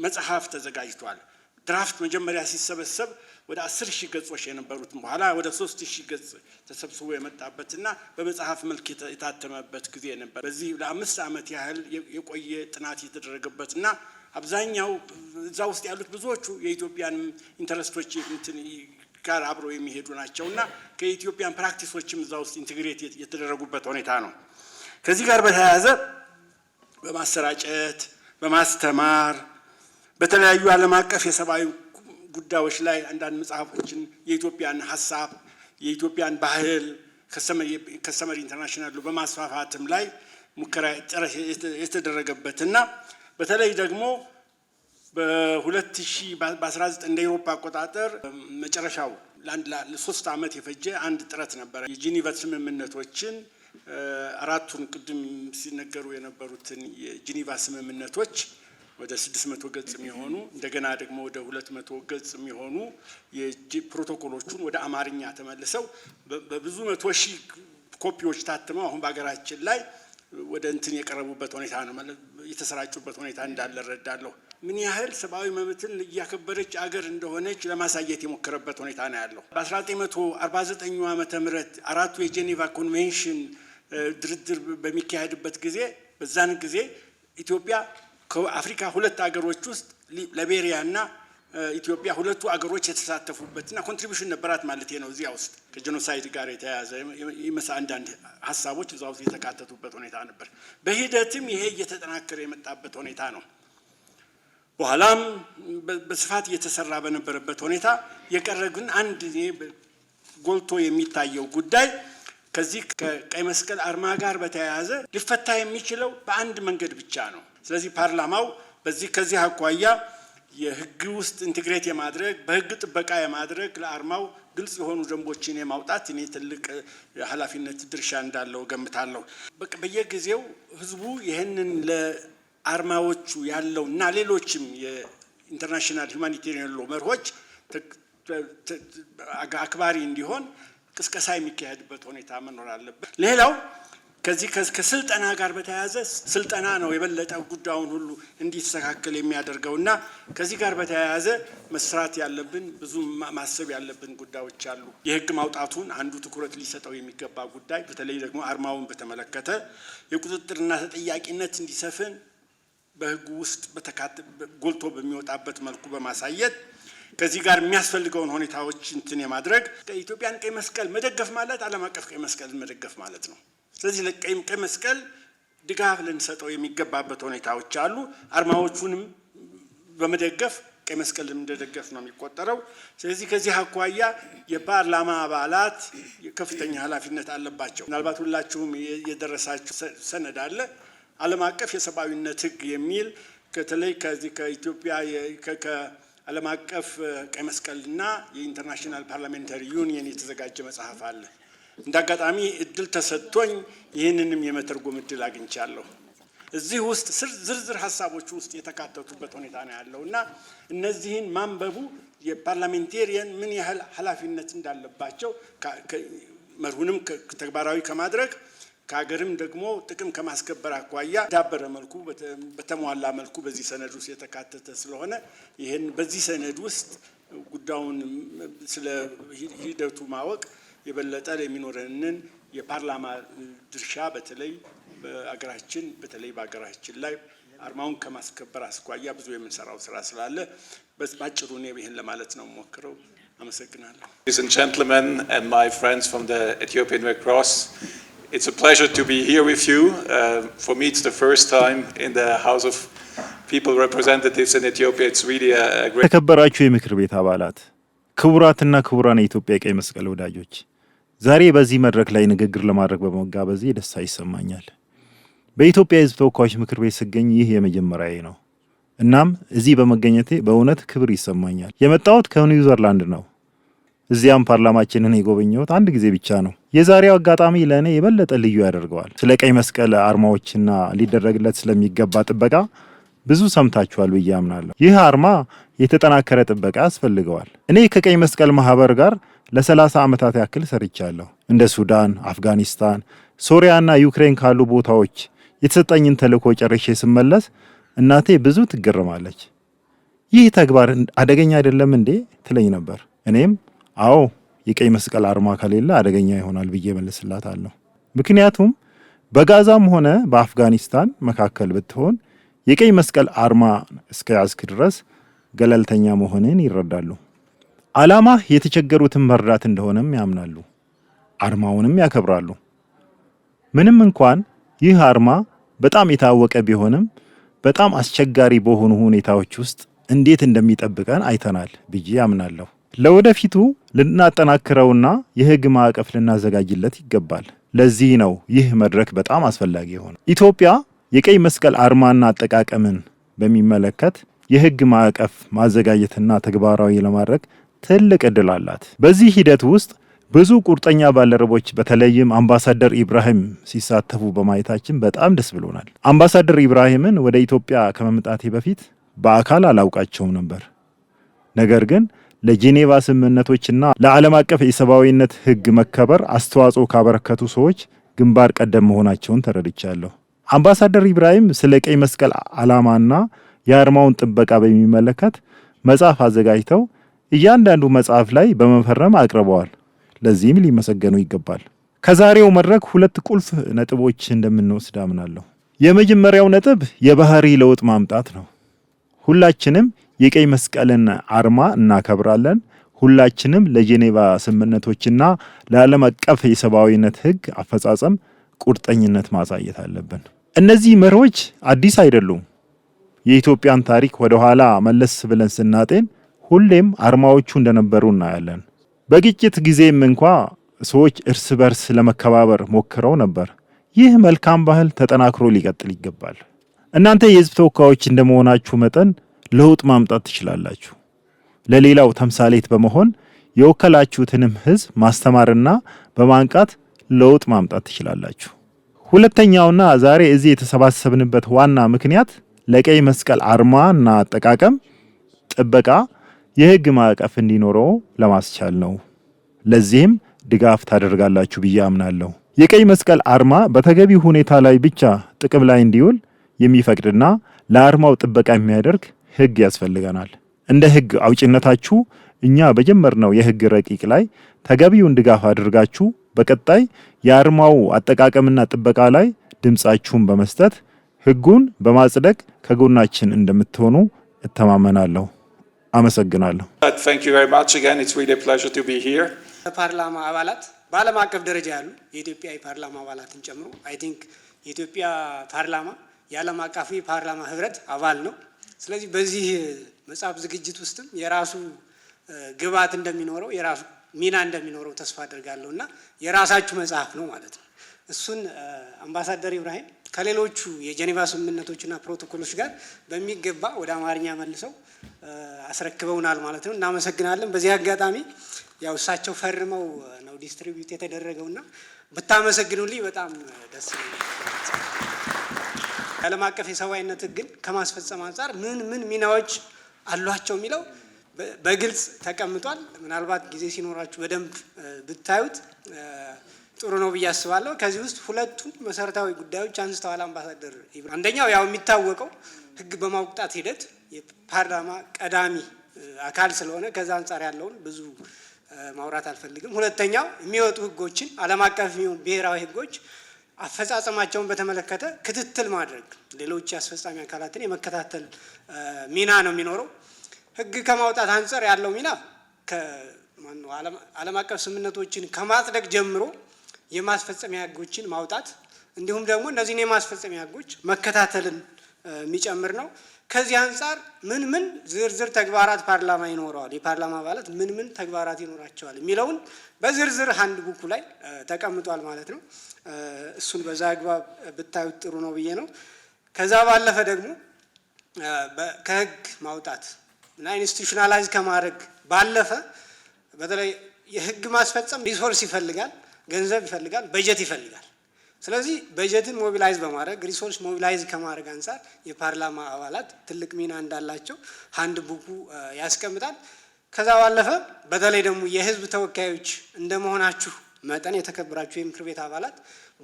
B: መጽሐፍ ተዘጋጅቷል። ድራፍት መጀመሪያ ሲሰበሰብ ወደ 10,000 ገጾች የነበሩትን በኋላ ወደ 3,000 ገጽ ተሰብስቦ የመጣበትና በመጽሐፍ መልክ የታተመበት ጊዜ ነበር። በዚህ ለ5 ዓመት ያህል የቆየ ጥናት የተደረገበትና አብዛኛው እዛ ውስጥ ያሉት ብዙዎቹ የኢትዮጵያን ኢንተረስቶች ጋር አብረው የሚሄዱ ናቸውና ከኢትዮጵያን ፕራክቲሶችም እዛ ውስጥ ኢንቴግሬት የተደረጉበት ሁኔታ ነው። ከዚህ ጋር በተያያዘ በማሰራጨት በማስተማር በተለያዩ ዓለም አቀፍ የሰብአዊ ጉዳዮች ላይ አንዳንድ መጽሐፎችን የኢትዮጵያን ሀሳብ የኢትዮጵያን ባህል ከሰመሪ ኢንተርናሽናል በማስፋፋትም ላይ ሙከራ የተደረገበትና በተለይ ደግሞ በ19 እንደ አውሮፓ አቆጣጠር መጨረሻው ለ3 ዓመት የፈጀ አንድ ጥረት ነበረ። የጄኔቫ ስምምነቶችን አራቱን ቅድም ሲነገሩ የነበሩትን የጄኔቫ ስምምነቶች ወደ 600 ገጽ የሚሆኑ እንደገና ደግሞ ወደ 200 ገጽ የሚሆኑ የፕሮቶኮሎቹን ወደ አማርኛ ተመልሰው በብዙ 100,000 ኮፒዎች ታትመው አሁን በሀገራችን ላይ ወደ እንትን የቀረቡበት ሁኔታ ነው ማለት የተሰራጩበት ሁኔታ እንዳለ እረዳለሁ። ምን ያህል ሰብአዊ መብትን እያከበረች አገር እንደሆነች ለማሳየት የሞከረበት ሁኔታ ነው ያለው። በ1949 ዓመተ ምህረት አራቱ የጄኔቫ ኮንቬንሽን ድርድር በሚካሄድበት ጊዜ በዛን ጊዜ ኢትዮጵያ ከአፍሪካ 2 ሀገሮች ውስጥ ሊቤሪያና ኢትዮጵያ ሁለቱ አገሮች የተሳተፉበትና ኮንትሪቢዩሽን ነበራት ማለት ነው። እዚያ ውስጥ ከጄኖሳይድ ጋር የተያያዘ አንዳንድ ሀሳቦች እዛ ውስጥ የተካተቱበት ሁኔታ ነበር። በሂደትም ይሄ እየተጠናከረ የመጣበት ሁኔታ ነው። በኋላም በስፋት እየተሰራ በነበረበት ሁኔታ የቀረ ግን አንድ ጎልቶ የሚታየው ጉዳይ ከዚህ ከቀይ መስቀል አርማ ጋር በተያያዘ ሊፈታ የሚችለው በአንድ መንገድ ብቻ ነው። ስለዚህ ፓርላማው ከዚህ አኳያ የህግ ውስጥ ኢንቴግሬት የማድረግ በህግ ጥበቃ የማድረግ ለአርማው ግልጽ የሆኑ ደንቦችን የማውጣት እኔ ትልቅ ኃላፊነት ድርሻ እንዳለው ገምታለሁ። በየጊዜው ህዝቡ ይህንን ለአርማዎቹ ያለው እና ሌሎችም የኢንተርናሽናል ሁማኒቴሪያን ሎ መርሆች አክባሪ እንዲሆን ቅስቀሳ የሚካሄድበት ሁኔታ መኖር አለበት። ሌላው ከዚህ ከስልጠና ጋር በተያያዘ ስልጠና ነው የበለጠ ጉዳዩን ሁሉ እንዲስተካከል የሚያደርገውና ከዚህ ጋር በተያያዘ መስራት ያለብን ብዙ ማሰብ ያለብን ጉዳዮች አሉ። የህግ ማውጣቱን አንዱ ትኩረት ሊሰጠው የሚገባ ጉዳይ፣ በተለይ ደግሞ አርማውን በተመለከተ የቁጥጥርና ተጠያቂነት እንዲሰፍን በህጉ ውስጥ ጎልቶ በሚወጣበት መልኩ በማሳየት ከዚህ ጋር የሚያስፈልገውን ሁኔታዎች የማድረግ የኢትዮጵያን ቀይ መስቀል መደገፍ ማለት ዓለም አቀፍ ቀይ መስቀልን መደገፍ ማለት ነው። ስለዚህ ለቀይ መስቀል ድጋፍ ልንሰጠው የሚገባበት ሁኔታዎች አሉ። አርማዎቹንም በመደገፍ ቀይ መስቀልን እንደደገፍ ነው የሚቆጠረው። ስለዚህ ከዚህ አኳያ የፓርላማ አባላት ከፍተኛ ኃላፊነት አለባቸው። ምናልባት ሁላችሁም የደረሳችሁ ሰነድ አለ። ዓለም አቀፍ የሰብአዊነት ህግ የሚል ከተለይ ከዚህ ከኢትዮጵያ ከዓለም አቀፍ ቀይ መስቀልና የኢንተርናሽናል ፓርላሜንታሪ ዩኒየን የተዘጋጀ መጽሐፍ አለ። እንዳጋጣሚ እድል ተሰጥቶኝ ይህንንም የመተርጎም እድል አግኝቻለሁ። እዚህ ውስጥ ዝርዝር ሀሳቦች ውስጥ የተካተቱበት ሁኔታ ነው ያለው እና እነዚህን ማንበቡ የፓርላሜንቴሪያን ምን ያህል ኃላፊነት እንዳለባቸው መርሁንም ተግባራዊ ከማድረግ ከሀገርም ደግሞ ጥቅም ከማስከበር አኳያ ዳበረ መልኩ በተሟላ መልኩ በዚህ ሰነድ ውስጥ የተካተተ ስለሆነ ይህን በዚህ ሰነድ ውስጥ ጉዳዩን ስለ ሂደቱ ማወቅ የበለጠ የሚኖረንን የፓርላማ ድርሻ በተለይ በሀገራችን ላይ አርማውን ከማስከበር አስኳያ ብዙ የምንሰራው ስራ ስላለ ባጭሩ ነው ይሄን ለማለት ነው ሞክረው። አመሰግናለሁ።
C: Ladies and gentlemen and my friends from the Ethiopian Red Cross, it's a pleasure to be here with you. For me it's the first time in the House of People Representatives in Ethiopia. It's really a great
D: ተከበራችሁ የምክር ቤት አባላት፣ ክቡራትና ክቡራን የኢትዮጵያ ቀይ መስቀል ወዳጆች፣ ዛሬ በዚህ መድረክ ላይ ንግግር ለማድረግ በመጋበዜ ደስታ ይሰማኛል። በኢትዮጵያ የሕዝብ ተወካዮች ምክር ቤት ስገኝ ይህ የመጀመሪያዬ ነው። እናም እዚህ በመገኘቴ በእውነት ክብር ይሰማኛል። የመጣሁት ከኒውዚላንድ ነው። እዚያም ፓርላማችንን የጎበኘሁት አንድ ጊዜ ብቻ ነው። የዛሬው አጋጣሚ ለእኔ የበለጠ ልዩ ያደርገዋል። ስለ ቀይ መስቀል አርማዎችና ሊደረግለት ስለሚገባ ጥበቃ ብዙ ሰምታችኋል ብዬ አምናለሁ። ይህ አርማ የተጠናከረ ጥበቃ ያስፈልገዋል። እኔ ከቀይ መስቀል ማህበር ጋር ለ30 ዓመታት ያክል ሰርቻለሁ። እንደ ሱዳን፣ አፍጋኒስታን፣ ሶሪያና ዩክሬን ካሉ ቦታዎች የተሰጠኝን ተልእኮ ጨርሼ ስመለስ እናቴ ብዙ ትገረማለች። ይህ ተግባር አደገኛ አይደለም እንዴ ትለኝ ነበር። እኔም አዎ የቀይ መስቀል አርማ ከሌለ አደገኛ ይሆናል ብዬ መልስላታለሁ። ምክንያቱም በጋዛም ሆነ በአፍጋኒስታን መካከል ብትሆን የቀይ መስቀል አርማ እስከ ያዝክ ድረስ ገለልተኛ መሆንን ይረዳሉ። ዓላማህ የተቸገሩትን መርዳት እንደሆነም ያምናሉ። አርማውንም ያከብራሉ። ምንም እንኳን ይህ አርማ በጣም የታወቀ ቢሆንም በጣም አስቸጋሪ በሆኑ ሁኔታዎች ውስጥ እንዴት እንደሚጠብቀን አይተናል ብዬ ያምናለሁ። ለወደፊቱ ልናጠናክረውና የህግ ማዕቀፍ ልናዘጋጅለት ይገባል። ለዚህ ነው ይህ መድረክ በጣም አስፈላጊ የሆነ። ኢትዮጵያ የቀይ መስቀል አርማና አጠቃቀምን በሚመለከት የህግ ማዕቀፍ ማዘጋጀትና ተግባራዊ ለማድረግ ትልቅ እድል አላት። በዚህ ሂደት ውስጥ ብዙ ቁርጠኛ ባልደረቦች በተለይም አምባሳደር ኢብራሂም ሲሳተፉ በማየታችን በጣም ደስ ብሎናል። አምባሳደር ኢብራሂምን ወደ ኢትዮጵያ ከመምጣቴ በፊት በአካል አላውቃቸውም ነበር። ነገር ግን ለጄኔቫ ስምምነቶችና ለዓለም አቀፍ የሰብአዊነት ህግ መከበር አስተዋጽኦ ካበረከቱ ሰዎች ግንባር ቀደም መሆናቸውን ተረድቻለሁ። አምባሳደር ኢብራሂም ስለ ቀይ መስቀል ዓላማና የአርማውን ጥበቃ በሚመለከት መጽሐፍ አዘጋጅተው እያንዳንዱ መጽሐፍ ላይ በመፈረም አቅርበዋል። ለዚህም ሊመሰገኑ ይገባል። ከዛሬው መድረክ ሁለት ቁልፍ ነጥቦች እንደምንወስድ አምናለሁ። የመጀመሪያው ነጥብ የባህሪ ለውጥ ማምጣት ነው። ሁላችንም የቀይ መስቀልን አርማ እናከብራለን። ሁላችንም ለጄኔቫ ስምምነቶችና ለዓለም አቀፍ የሰብአዊነት ሕግ አፈጻጸም ቁርጠኝነት ማሳየት አለብን። እነዚህ መርሆች አዲስ አይደሉም። የኢትዮጵያን ታሪክ ወደ ኋላ መለስ ብለን ስናጤን ሁሌም አርማዎቹ እንደነበሩ እናያለን። በግጭት ጊዜም እንኳ ሰዎች እርስ በርስ ለመከባበር ሞክረው ነበር። ይህ መልካም ባህል ተጠናክሮ ሊቀጥል ይገባል። እናንተ የህዝብ ተወካዮች እንደመሆናችሁ መጠን ለውጥ ማምጣት ትችላላችሁ። ለሌላው ተምሳሌት በመሆን የወከላችሁትንም ህዝብ ማስተማርና በማንቃት ለውጥ ማምጣት ትችላላችሁ። ሁለተኛውና ዛሬ እዚህ የተሰባሰብንበት ዋና ምክንያት ለቀይ መስቀል አርማና አጠቃቀም ጥበቃ የህግ ማዕቀፍ እንዲኖረው ለማስቻል ነው። ለዚህም ድጋፍ ታደርጋላችሁ ብዬ አምናለሁ። የቀይ መስቀል አርማ በተገቢ ሁኔታ ላይ ብቻ ጥቅም ላይ እንዲውል የሚፈቅድና ለአርማው ጥበቃ የሚያደርግ ህግ ያስፈልገናል። እንደ ህግ አውጭነታችሁ እኛ በጀመርነው የህግ ረቂቅ ላይ ተገቢውን ድጋፍ አድርጋችሁ በቀጣይ የአርማው አጠቃቀምና ጥበቃ ላይ ድምጻችሁን በመስጠት ህጉን በማጽደቅ ከጎናችን እንደምትሆኑ እተማመናለሁ። አመሰግናለሁ።
C: Thank you very much again. It's really a pleasure to be here.
E: ፓርላማ አባላት በዓለም አቀፍ ደረጃ ያሉ የኢትዮጵያ የፓርላማ አባላትን ጨምሮ አይ ቲንክ የኢትዮጵያ ፓርላማ የዓለም አቀፉ የፓርላማ ህብረት አባል ነው። ስለዚህ በዚህ መጽሐፍ ዝግጅት ውስጥም የራሱ ግብዓት እንደሚኖረው የራሱ ሚና እንደሚኖረው ተስፋ አድርጋለሁ እና የራሳችሁ መጽሐፍ ነው ማለት ነው። እሱን አምባሳደር ኢብራሂም ከሌሎቹ የጄኔቫ ስምምነቶችና ፕሮቶኮሎች ጋር በሚገባ ወደ አማርኛ መልሰው አስረክበውናል ማለት ነው። እናመሰግናለን። በዚህ አጋጣሚ ያው እሳቸው ፈርመው ነው ዲስትሪቢዩት የተደረገውና ብታመሰግኑልኝ በጣም ደስ ይላል። ዓለም አቀፍ የሰብአዊነት ህግን ከማስፈጸም አንጻር ምን ሚናዎች አሏቸው የሚለው በግልጽ ተቀምጧል። ምናልባት ጊዜ ሲኖራችሁ በደንብ ብታዩት ጥሩ ነው ብዬ አስባለሁ። ከዚህ ውስጥ ሁለቱን መሰረታዊ ጉዳዮች አንስተዋል አምባሳደር ኢብራሂም። አንደኛው ያው የሚታወቀው ህግ በማውጣት ሂደት የፓርላማ ቀዳሚ አካል ስለሆነ ከዛ አንጻር ያለውን ብዙ ማውራት አልፈልግም። ሁለተኛው የሚወጡ ህጎችን ዓለም አቀፍ የሚሆን ብሔራዊ ህጎች አፈጻጸማቸውን በተመለከተ ክትትል ማድረግ ሌሎች አስፈጻሚ አካላትን የመከታተል ሚና ነው የሚኖረው። ህግ ከማውጣት አንጻር ያለው ሚና ዓለም አቀፍ ስምምነቶችን ከማጽደቅ ጀምሮ የማስፈጸሚያ ህጎችን ማውጣት እንዲሁም ደግሞ እነዚህን የማስፈጸሚያ ህጎች መከታተልን የሚጨምር ነው። ከዚህ አንጻር ምን ዝርዝር ተግባራት ፓርላማ ይኖረዋል፣ የፓርላማ አባላት ምን ተግባራት ይኖራቸዋል የሚለውን በዝርዝር አንድ ቡኩ ላይ ተቀምጧል ማለት ነው። እሱን በዛ አግባብ ብታዩት ጥሩ ነው ብዬ ነው። ከዛ ባለፈ ደግሞ ከህግ ማውጣት እና ኢንስቲቱሽናላይዝ ከማድረግ ባለፈ በተለይ የህግ ማስፈጸም ሪሶርስ ይፈልጋል፣ ገንዘብ ይፈልጋል፣ በጀት ይፈልጋል። ስለዚህ በጀትን ሞቢላይዝ በማድረግ ሪሶርስ ሞቢላይዝ ከማድረግ አንጻር የፓርላማ አባላት ትልቅ ሚና እንዳላቸው አንድ ቡኩ ያስቀምጣል። ከዛ ባለፈ በተለይ ደግሞ የህዝብ ተወካዮች እንደመሆናችሁ መጠን የተከበራችሁ የምክር ቤት አባላት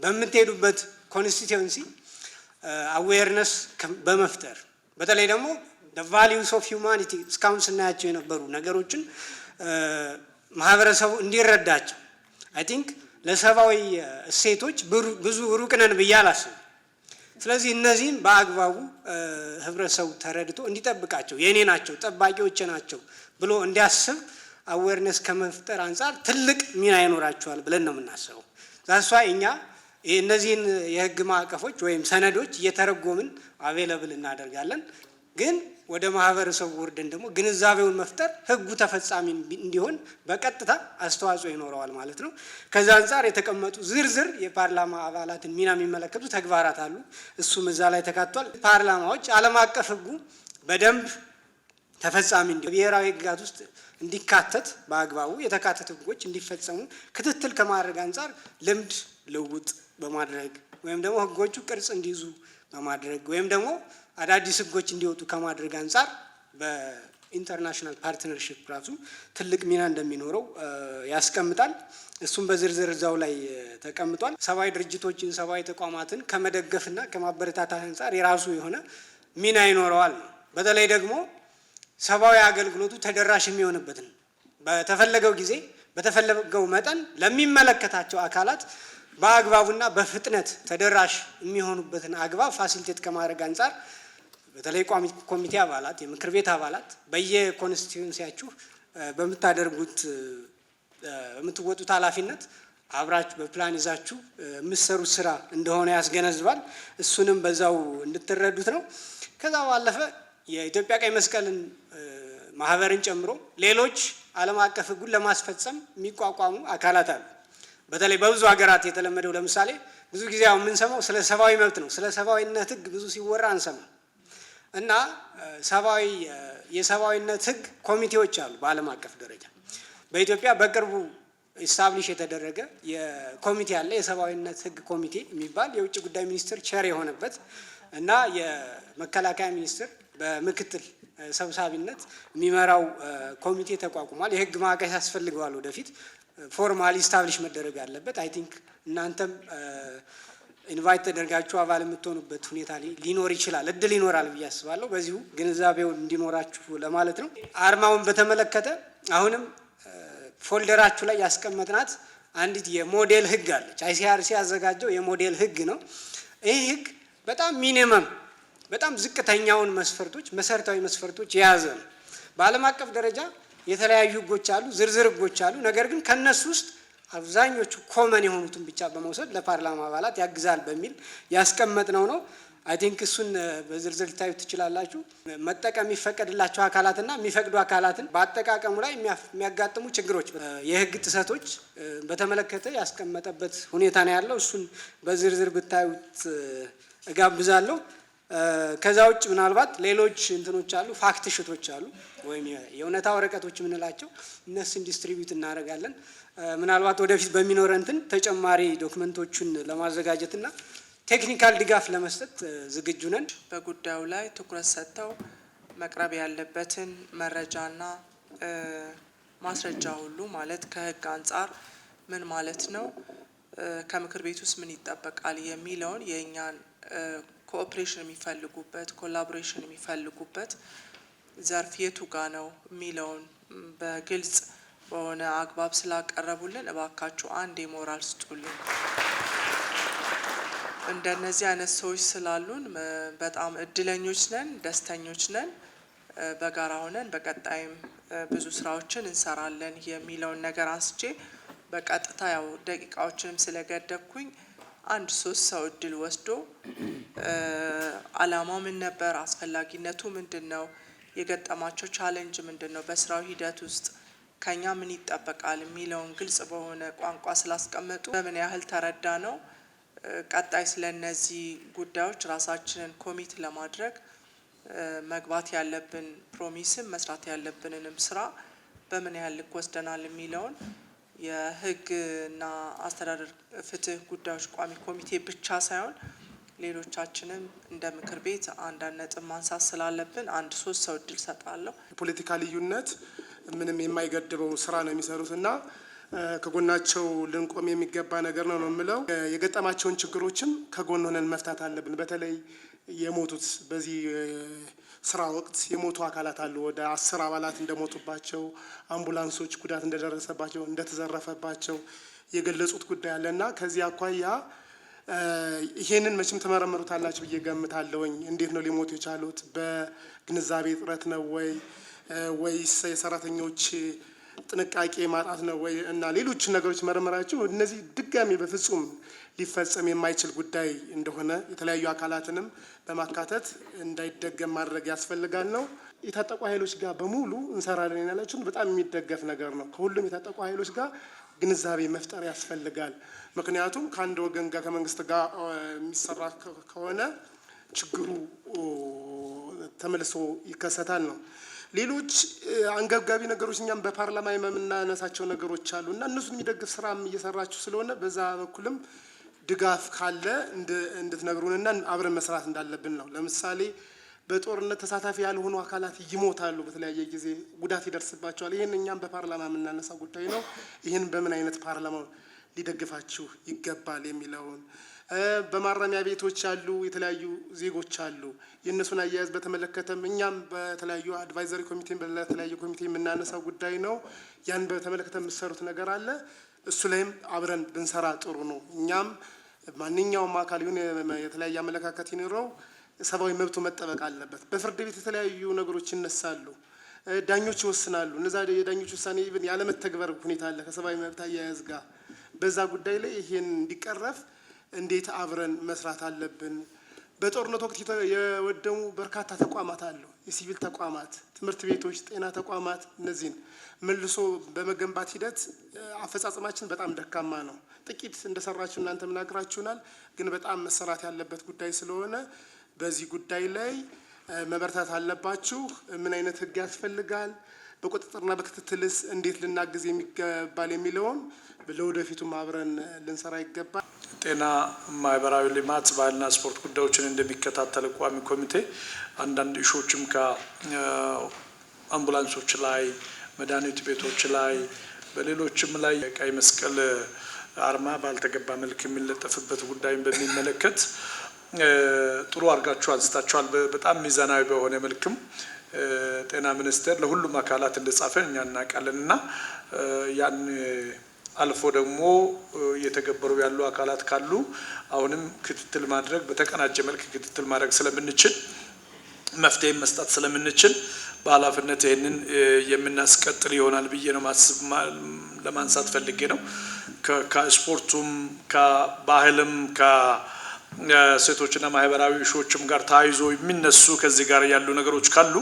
E: በምትሄዱበት ኮንስቲትዩንሲ አዌርነስ በመፍጠር በተለይ ደግሞ ቫሊዩስ ኦፍ ሂውማኒቲ እስካሁን ስናያቸው የነበሩ ነገሮችን ማህበረሰቡ እንዲረዳቸው አይ ቲንክ ለሰብአዊ እሴቶች ብዙ ሩቅ ነን ብዬ አላስብም። ስለዚህ እነዚህም በአግባቡ ህብረተሰቡ ተረድቶ እንዲጠብቃቸው የኔ ናቸው ጠባቂዎች ናቸው ብሎ እንዲያስብ አዌርነስ ከመፍጠር አንጻር ትልቅ ሚና ይኖራቸዋል ብለን ነው የምናስበው። ዛሷ እኛ እነዚህን የህግ ማዕቀፎች ወይም ሰነዶች እየተረጎምን አቬለብል እናደርጋለን። ግን ወደ ማህበረሰቡ ወርደን ደግሞ ግንዛቤውን መፍጠር ህጉ ተፈጻሚ እንዲሆን በቀጥታ አስተዋጽኦ ይኖረዋል ማለት ነው። ከዛ አንጻር የተቀመጡ ዝርዝር የፓርላማ አባላትን ሚና የሚመለከቱ ተግባራት አሉ። እሱም እዛ ላይ ተካቷል። ፓርላማዎች ዓለም አቀፍ ህጉ በደንብ ተፈጻሚ እንዲሆን ብሔራዊ ህግጋት ውስጥ እንዲካተት በአግባቡ የተካተቱ ህጎች እንዲፈጸሙ ክትትል ከማድረግ አንጻር ልምድ ልውውጥ በማድረግ ወይም ደግሞ ህጎቹ ቅርጽ እንዲይዙ በማድረግ ወይም ደግሞ አዳዲስ ህጎች እንዲወጡ ከማድረግ አንጻር በኢንተርናሽናል ፓርትነርሺፕ ራሱ ትልቅ ሚና እንደሚኖረው ያስቀምጣል። እሱም በዝርዝር እዛው ላይ ተቀምጧል። ሰብአዊ ድርጅቶችን ሰብአዊ ተቋማትን ከመደገፍና ከማበረታታት አንጻር የራሱ የሆነ ሚና ይኖረዋል። በተለይ ደግሞ ሰብአዊ አገልግሎቱ ተደራሽ የሚሆንበትን በተፈለገው ጊዜ በተፈለገው መጠን ለሚመለከታቸው አካላት በአግባቡና በፍጥነት ተደራሽ የሚሆኑበትን አግባብ ፋሲሊቴት ከማድረግ አንጻር በተለይ ቋሚ ኮሚቴ አባላት፣ የምክር ቤት አባላት በየኮንስቲትዩንሲያችሁ በምታደርጉት የምትወጡት ኃላፊነት አብራችሁ በፕላን ይዛችሁ የምትሰሩት ስራ እንደሆነ ያስገነዝባል። እሱንም በዛው እንድትረዱት ነው። ከዛ ባለፈ የኢትዮጵያ ቀይ መስቀልን ማህበርን ጨምሮ ሌሎች ዓለም አቀፍ ሕጉን ለማስፈጸም የሚቋቋሙ አካላት አሉ። በተለይ በብዙ ሀገራት የተለመደው ለምሳሌ ብዙ ጊዜ አሁን የምንሰማው ስለ ሰብአዊ መብት ነው። ስለ ሰብአዊነት ሕግ ብዙ ሲወራ አንሰማ እና የሰብአዊነት ሕግ ኮሚቴዎች አሉ በዓለም አቀፍ ደረጃ። በኢትዮጵያ በቅርቡ ኢስታብሊሽ የተደረገ የኮሚቴ አለ፣ የሰብአዊነት ሕግ ኮሚቴ የሚባል የውጭ ጉዳይ ሚኒስትር ቸር የሆነበት እና የመከላከያ ሚኒስትር በምክትል ሰብሳቢነት የሚመራው ኮሚቴ ተቋቁሟል። የህግ ማዕቀፍ ያስፈልገዋል። ወደፊት ፎርማሊ ስታብሊሽ መደረግ አለበት። አይ ቲንክ እናንተም ኢንቫይት ተደርጋችሁ አባል የምትሆኑበት ሁኔታ ሊኖር ይችላል፣ እድል ይኖራል ብዬ አስባለሁ። በዚሁ ግንዛቤው እንዲኖራችሁ ለማለት ነው። አርማውን በተመለከተ አሁንም ፎልደራችሁ ላይ ያስቀመጥናት አንዲት የሞዴል ህግ አለች። አይሲአርሲ ያዘጋጀው የሞዴል ህግ ነው። ይህ ህግ በጣም ሚኒመም በጣም ዝቅተኛውን መስፈርቶች መሰረታዊ መስፈርቶች የያዘ ነው። በዓለም አቀፍ ደረጃ የተለያዩ ህጎች አሉ፣ ዝርዝር ህጎች አሉ። ነገር ግን ከነሱ ውስጥ አብዛኞቹ ኮመን የሆኑትን ብቻ በመውሰድ ለፓርላማ አባላት ያግዛል በሚል ያስቀመጥነው ነው። አይ ቲንክ እሱን በዝርዝር ልታዩት ትችላላችሁ። መጠቀም የሚፈቀድላቸው አካላትና የሚፈቅዱ አካላትን በአጠቃቀሙ ላይ የሚያጋጥሙ ችግሮች፣ የህግ ጥሰቶች በተመለከተ ያስቀመጠበት ሁኔታ ነው ያለው። እሱን በዝርዝር ብታዩት እጋብዛለሁ። ከዛ ውጭ ምናልባት ሌሎች እንትኖች አሉ፣ ፋክት ሽቶች አሉ ወይም የእውነታ ወረቀቶች የምንላቸው እነሱን ዲስትሪቢዩት እናደርጋለን። ምናልባት ወደፊት በሚኖረ እንትን ተጨማሪ ዶክመንቶቹን ለማዘጋጀትና ቴክኒካል ድጋፍ ለመስጠት ዝግጁ ነን።
F: በጉዳዩ ላይ ትኩረት ሰጥተው መቅረብ ያለበትን መረጃና ማስረጃ ሁሉ ማለት ከህግ አንጻር ምን ማለት ነው፣ ከምክር ቤት ውስጥ ምን ይጠበቃል የሚለውን የእኛን ኮኦፕሬሽን የሚፈልጉበት ኮላቦሬሽን የሚፈልጉበት ዘርፍ የቱ ጋ ነው የሚለውን በግልጽ በሆነ አግባብ ስላቀረቡልን እባካችሁ አንድ የሞራል ስጡልን። እንደነዚህ አይነት ሰዎች ስላሉን በጣም እድለኞች ነን፣ ደስተኞች ነን። በጋራ ሆነን በቀጣይም ብዙ ስራዎችን እንሰራለን የሚለውን ነገር አንስቼ በቀጥታ ያው ደቂቃዎችንም ስለገደብኩኝ አንድ 3 ሰው እድል ወስዶ አላማው ምን ነበር፣ አስፈላጊነቱ ምንድን ነው፣ የገጠማቸው ቻሌንጅ ምንድን ነው፣ በስራው ሂደት ውስጥ ከኛ ምን ይጠበቃል የሚለውን ግልጽ በሆነ ቋንቋ ስላስቀመጡ በምን ያህል ተረዳ ነው፣ ቀጣይ ስለነዚህ ጉዳዮች ራሳችንን ኮሚት ለማድረግ መግባት ያለብን ፕሮሚስም መስራት ያለብንንም ስራ በምን ያህል ልክ ወስደናል የሚለውን የህግና አስተዳደር ፍትህ ጉዳዮች ቋሚ ኮሚቴ ብቻ ሳይሆን ሌሎቻችንም እንደ ምክር ቤት አንዳንድ ነጥብ ማንሳት ስላለብን 1-3 ሰው እድል ሰጣለሁ።
G: የፖለቲካ ልዩነት ምንም የማይገድበው ስራ ነው የሚሰሩት እና ከጎናቸው ልንቆም የሚገባ ነገር ነው የምለው። የገጠማቸውን ችግሮችም ከጎን ሆነን መፍታት አለብን። በተለይ የሞቱት በዚህ ስራ ወቅት የሞቱ አካላት አሉ። ወደ 10 አባላት እንደሞቱባቸው፣ አምቡላንሶች ጉዳት እንደደረሰባቸው፣ እንደተዘረፈባቸው የገለጹት ጉዳይ አለና ከዚህ አኳያ ይሄንን መቼም ተመረመሩታላችሁ ብዬ ገምታለሁኝ። እንዴት ነው ሊሞቱ የቻሉት? በግንዛቤ እጥረት ነው ወይስ የሰራተኞች ጥንቃቄ ማጣት ነው ወይ እና ሌሎች ነገሮች መረመራቸው እነዚህ ድጋሚ በፍጹም ሊፈጸም የማይችል ጉዳይ እንደሆነ የተለያዩ አካላትንም በማካተት እንዳይደገም ማድረግ ያስፈልጋል ነው። የታጠቁ ኃይሎች ጋር በሙሉ እንሰራለን ያላችሁን በጣም የሚደገፍ ነገር ነው። ከሁሉም የታጠቁ ኃይሎች ጋር ግንዛቤ መፍጠር ያስፈልጋል። ምክንያቱም ከአንድ ወገን ጋር ከመንግስት ጋር የሚሰራ ከሆነ ችግሩ ተመልሶ ይከሰታል ነው። ሌሎች አንገብጋቢ ነገሮች እኛም በፓርላማ የምናነሳቸው ነገሮች አሉ እና እነሱን የሚደግፍ ስራም እየሰራችሁ ስለሆነ በዛ በኩልም ድጋፍ ካለ እንድትነግሩንና አብረን መስራት እንዳለብን ነው። ለምሳሌ በጦርነት ተሳታፊ ያልሆኑ አካላት ይሞታሉ፣ በተለያየ ጊዜ ጉዳት ይደርስባቸዋል። ይህን እኛም በፓርላማ የምናነሳው ጉዳይ ነው። ይህን በምን አይነት ፓርላማው ሊደግፋችሁ ይገባል የሚለውን በማረሚያ ቤቶች ያሉ የተለያዩ ዜጎች አሉ። የእነሱን አያያዝ በተመለከተም እኛም በተለያዩ አድቫይዘሪ ኮሚቴ በተለያዩ ኮሚቴ የምናነሳው ጉዳይ ነው። ያን በተመለከተ የምትሰሩት ነገር አለ። እሱ ላይም አብረን ብንሰራ ጥሩ ነው። እኛም ማንኛውም አካል ይሁን የተለያየ አመለካከት ይኖረው ሰብአዊ መብቱ መጠበቅ አለበት። በፍርድ ቤት የተለያዩ ነገሮች ይነሳሉ፣ ዳኞች ይወስናሉ። እነዛ የዳኞች ውሳኔ ኢቭን ያለመተግበር ሁኔታ አለ ከሰብአዊ መብት አያያዝ ጋር። በዛ ጉዳይ ላይ ይሄን እንዲቀረፍ እንዴት አብረን መስራት አለብን። በጦርነት ወቅት የወደሙ በርካታ ተቋማት አሉ፣ የሲቪል ተቋማት፣ ትምህርት ቤቶች፣ ጤና ተቋማት። እነዚህን መልሶ በመገንባት ሂደት አፈጻጸማችን በጣም ደካማ ነው። ጥቂት እንደሰራችሁ እናንተ ምናግራችሁናል፣ ግን በጣም መሰራት ያለበት ጉዳይ ስለሆነ በዚህ ጉዳይ ላይ መበርታት አለባችሁ። ምን አይነት ህግ ያስፈልጋል፣ በቁጥጥርና በክትትልስ እንዴት ልናግዝ የሚገባል የሚለውን ለወደፊቱም አብረን ልንሰራ ይገባል።
H: ጤና፣ ማህበራዊ ልማት፣ ባህልና ስፖርት ጉዳዮችን እንደሚከታተል ቋሚ ኮሚቴ አንዳንድ ኢሹዎችም ከአምቡላንሶች ላይ፣ መድኃኒት ቤቶች ላይ፣ በሌሎችም ላይ ቀይ መስቀል አርማ ባልተገባ መልክ የሚለጠፍበት ጉዳይን በሚመለከት ጥሩ አድርጋችሁ አንስታችኋል። በጣም ሚዛናዊ በሆነ መልክም ጤና ሚኒስቴር ለሁሉም አካላት እንደጻፈ እኛ እናውቃለን እና ያን አልፎ ደግሞ እየተገበሩ ያሉ አካላት ካሉ አሁንም ክትትል ማድረግ በተቀናጀ መልክ ክትትል ማድረግ ስለምንችል መፍትሄ መስጠት ስለምንችል በኃላፊነት ይህንን የምናስቀጥል ይሆናል ብዬ ነው ለማንሳት ፈልጌ ነው። ከስፖርቱም ከባህልም ከሴቶችና ማህበራዊ ሾችም ጋር ተያይዞ የሚነሱ ከዚህ ጋር ያሉ ነገሮች ካሉ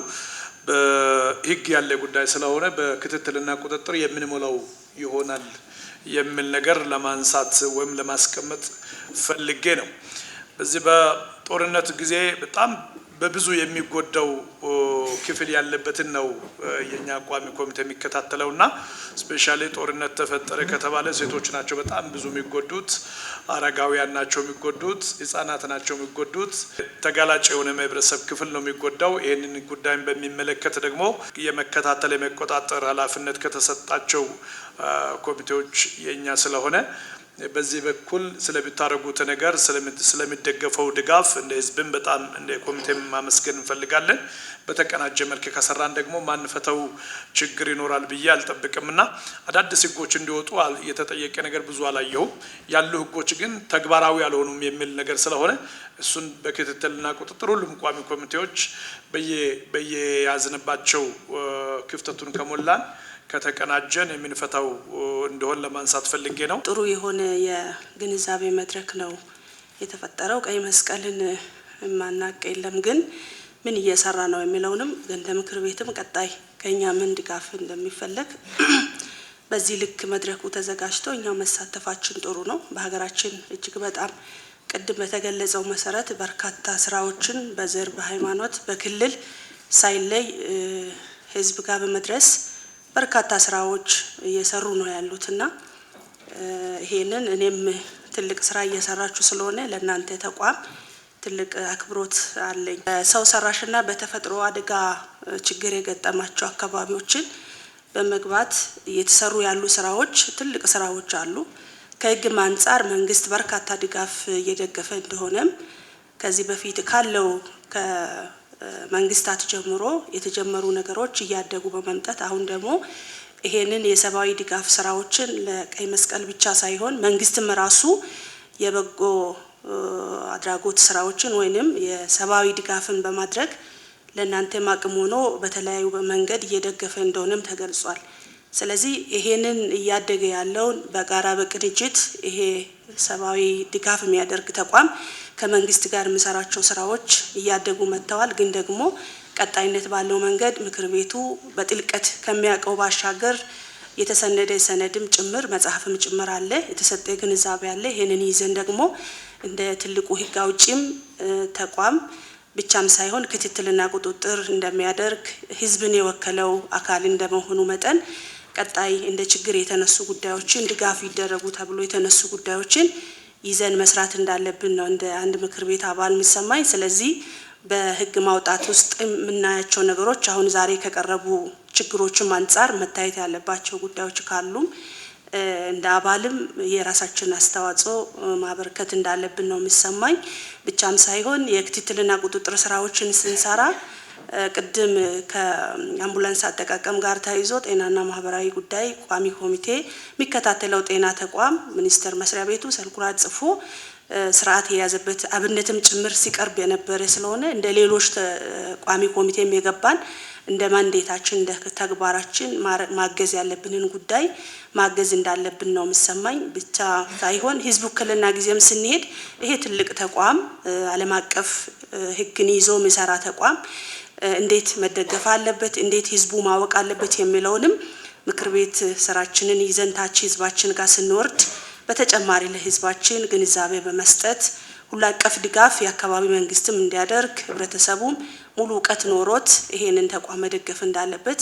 H: በህግ ያለ ጉዳይ ስለሆነ በክትትልና ቁጥጥር የምንሞላው ይሆናል የሚል ነገር ለማንሳት ወይም ለማስቀመጥ ፈልጌ ነው። በዚህ በጦርነት ጊዜ በጣም በብዙ የሚጎዳው ክፍል ያለበትን ነው የኛ ቋሚ ኮሚቴ የሚከታተለውና ስፔሻሊ ጦርነት ተፈጠረ ከተባለ ሴቶች ናቸው በጣም ብዙ የሚጎዱት፣ አረጋውያን ናቸው የሚጎዱት፣ ህጻናት ናቸው የሚጎዱት፣ ተጋላጭ የሆነ ማህበረሰብ ክፍል ነው የሚጎዳው። ይህንን ጉዳይን በሚመለከት ደግሞ የመከታተል የመቆጣጠር ኃላፊነት ከተሰጣቸው ኮሚቴዎች የኛ ስለሆነ በዚህ በኩል ስለሚታረጉት ነገር ስለሚደገፈው ድጋፍ እንደ ህዝብም በጣም እንደ ኮሚቴም ማመስገን እንፈልጋለን። በተቀናጀ መልክ ከሰራን ደግሞ ማንፈተው ችግር ይኖራል ብዬ አልጠብቅምና አዳዲስ ህጎች እንዲወጡ የተጠየቀ ነገር ብዙ አላየሁም። ያሉ ህጎች ግን ተግባራዊ ያልሆኑም የሚል ነገር ስለሆነ እሱን በክትትልና ቁጥጥር ሁሉም ቋሚ ኮሚቴዎች በየያዝንባቸው ክፍተቱን ከሞላን ከተቀናጀን የምንፈታው እንደሆነ ለማንሳት ፈልጌ ነው።
I: ጥሩ የሆነ የግንዛቤ መድረክ ነው የተፈጠረው። ቀይ መስቀልን ማናቀ የለም፣ ግን ምን እየሰራ ነው የሚለውንም እንደ ምክር ቤትም ቀጣይ ከኛ ምን ድጋፍ እንደሚፈለግ በዚህ ልክ መድረኩ ተዘጋጅቶ እኛው መሳተፋችን ጥሩ ነው። በሀገራችን እጅግ በጣም ቅድም በተገለጸው መሰረት በርካታ ስራዎችን በዘር፣ በሃይማኖት፣ በክልል ሳይለይ ህዝብ ጋር በመድረስ በርካታ ስራዎች እየሰሩ ነው ያሉትና ይሄንን እኔም ትልቅ ስራ እየሰራችሁ ስለሆነ ለእናንተ ተቋም ትልቅ አክብሮት አለኝ። ሰው ሰራሽና በተፈጥሮ አደጋ ችግር የገጠማቸው አካባቢዎችን በመግባት እየተሰሩ ያሉ ስራዎች ትልቅ ስራዎች አሉ። ከህግም አንጻር መንግስት በርካታ ድጋፍ እየደገፈ እንደሆነም ከዚህ በፊት ካለው መንግስታት ጀምሮ የተጀመሩ ነገሮች እያደጉ በመምጣት አሁን ደግሞ ይሄንን የሰብአዊ ድጋፍ ስራዎችን ለቀይ መስቀል ብቻ ሳይሆን መንግስትም ራሱ የበጎ አድራጎት ስራዎችን ወይንም የሰብአዊ ድጋፍን በማድረግ ለእናንተ አቅም ሆኖ በተለያዩ መንገድ እየደገፈ እንደሆነም ተገልጿል። ስለዚህ ይሄንን እያደገ ያለውን በጋራ በቅንጅት ይሄ ሰብአዊ ድጋፍ የሚያደርግ ተቋም ከመንግስት ጋር የሚሰራቸው ስራዎች እያደጉ መጥተዋል። ግን ደግሞ ቀጣይነት ባለው መንገድ ምክር ቤቱ በጥልቀት ከሚያውቀው ባሻገር የተሰነደ ሰነድም ጭምር መጽሐፍም ጭምር አለ፣ የተሰጠ ግንዛቤ አለ። ይሄንን ይዘን ደግሞ እንደ ትልቁ ህግ አውጪም ተቋም ብቻም ሳይሆን ክትትልና ቁጥጥር እንደሚያደርግ ህዝብን የወከለው አካል እንደመሆኑ መጠን ቀጣይ እንደ ችግር የተነሱ ጉዳዮችን ድጋፍ ይደረጉ ተብሎ የተነሱ ጉዳዮችን ይዘን መስራት እንዳለብን ነው እንደ አንድ ምክር ቤት አባል የሚሰማኝ። ስለዚህ በህግ ማውጣት ውስጥ የምናያቸው ነገሮች አሁን ዛሬ ከቀረቡ ችግሮችም አንጻር መታየት ያለባቸው ጉዳዮች ካሉም እንደ አባልም የራሳችን አስተዋጽኦ ማበርከት እንዳለብን ነው የሚሰማኝ። ብቻም ሳይሆን የክትትልና ቁጥጥር ስራዎችን ስንሰራ ቅድም ከአምቡላንስ አጠቃቀም ጋር ተያይዞ ጤናና ማህበራዊ ጉዳይ ቋሚ ኮሚቴ የሚከታተለው ጤና ተቋም ሚኒስቴር መስሪያ ቤቱ ሰርኩላር ጽፎ ስርዓት የያዘበት አብነትም ጭምር ሲቀርብ የነበረ ስለሆነ እንደ ሌሎች ቋሚ ኮሚቴም የገባን እንደ ማንዴታችን እንደ ተግባራችን ማገዝ ያለብንን ጉዳይ ማገዝ እንዳለብን ነው የሚሰማኝ። ብቻ ሳይሆን ህዝብ ውክልና ጊዜም ስንሄድ ይሄ ትልቅ ተቋም ዓለም አቀፍ ህግን ይዞ የሚሰራ ተቋም እንዴት መደገፍ አለበት፣ እንዴት ህዝቡ ማወቅ አለበት የሚለውንም ምክር ቤት ስራችንን ይዘን ታች ህዝባችን ጋር ስንወርድ በተጨማሪ ለህዝባችን ግንዛቤ በመስጠት ሁሉ አቀፍ ድጋፍ የአካባቢ መንግስትም እንዲያደርግ ህብረተሰቡም ሙሉ እውቀት ኖሮት ይሄንን ተቋም መደገፍ እንዳለበት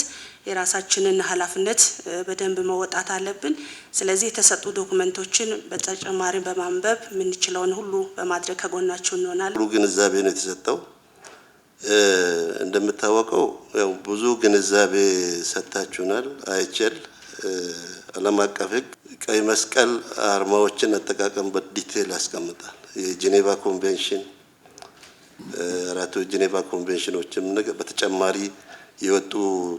I: የራሳችንን ኃላፊነት በደንብ መወጣት አለብን። ስለዚህ የተሰጡ ዶክመንቶችን በተጨማሪ በማንበብ የምንችለውን ሁሉ በማድረግ ከጎናቸው እንሆናለን።
J: ሙሉ ግንዛቤ ነው የተሰጠው። እንደምታወቀው ያው ብዙ ግንዛቤ ሰጥታችሁናል። አይቸል ዓለም አቀፍ ህግ ቀይ መስቀል አርማዎችን አጠቃቀም በዲቴል ያስቀምጣል። የጄኔቫ ኮንቬንሽን አራቱ ጄኔቫ ኮንቬንሽኖችም በተጨማሪ የወጡ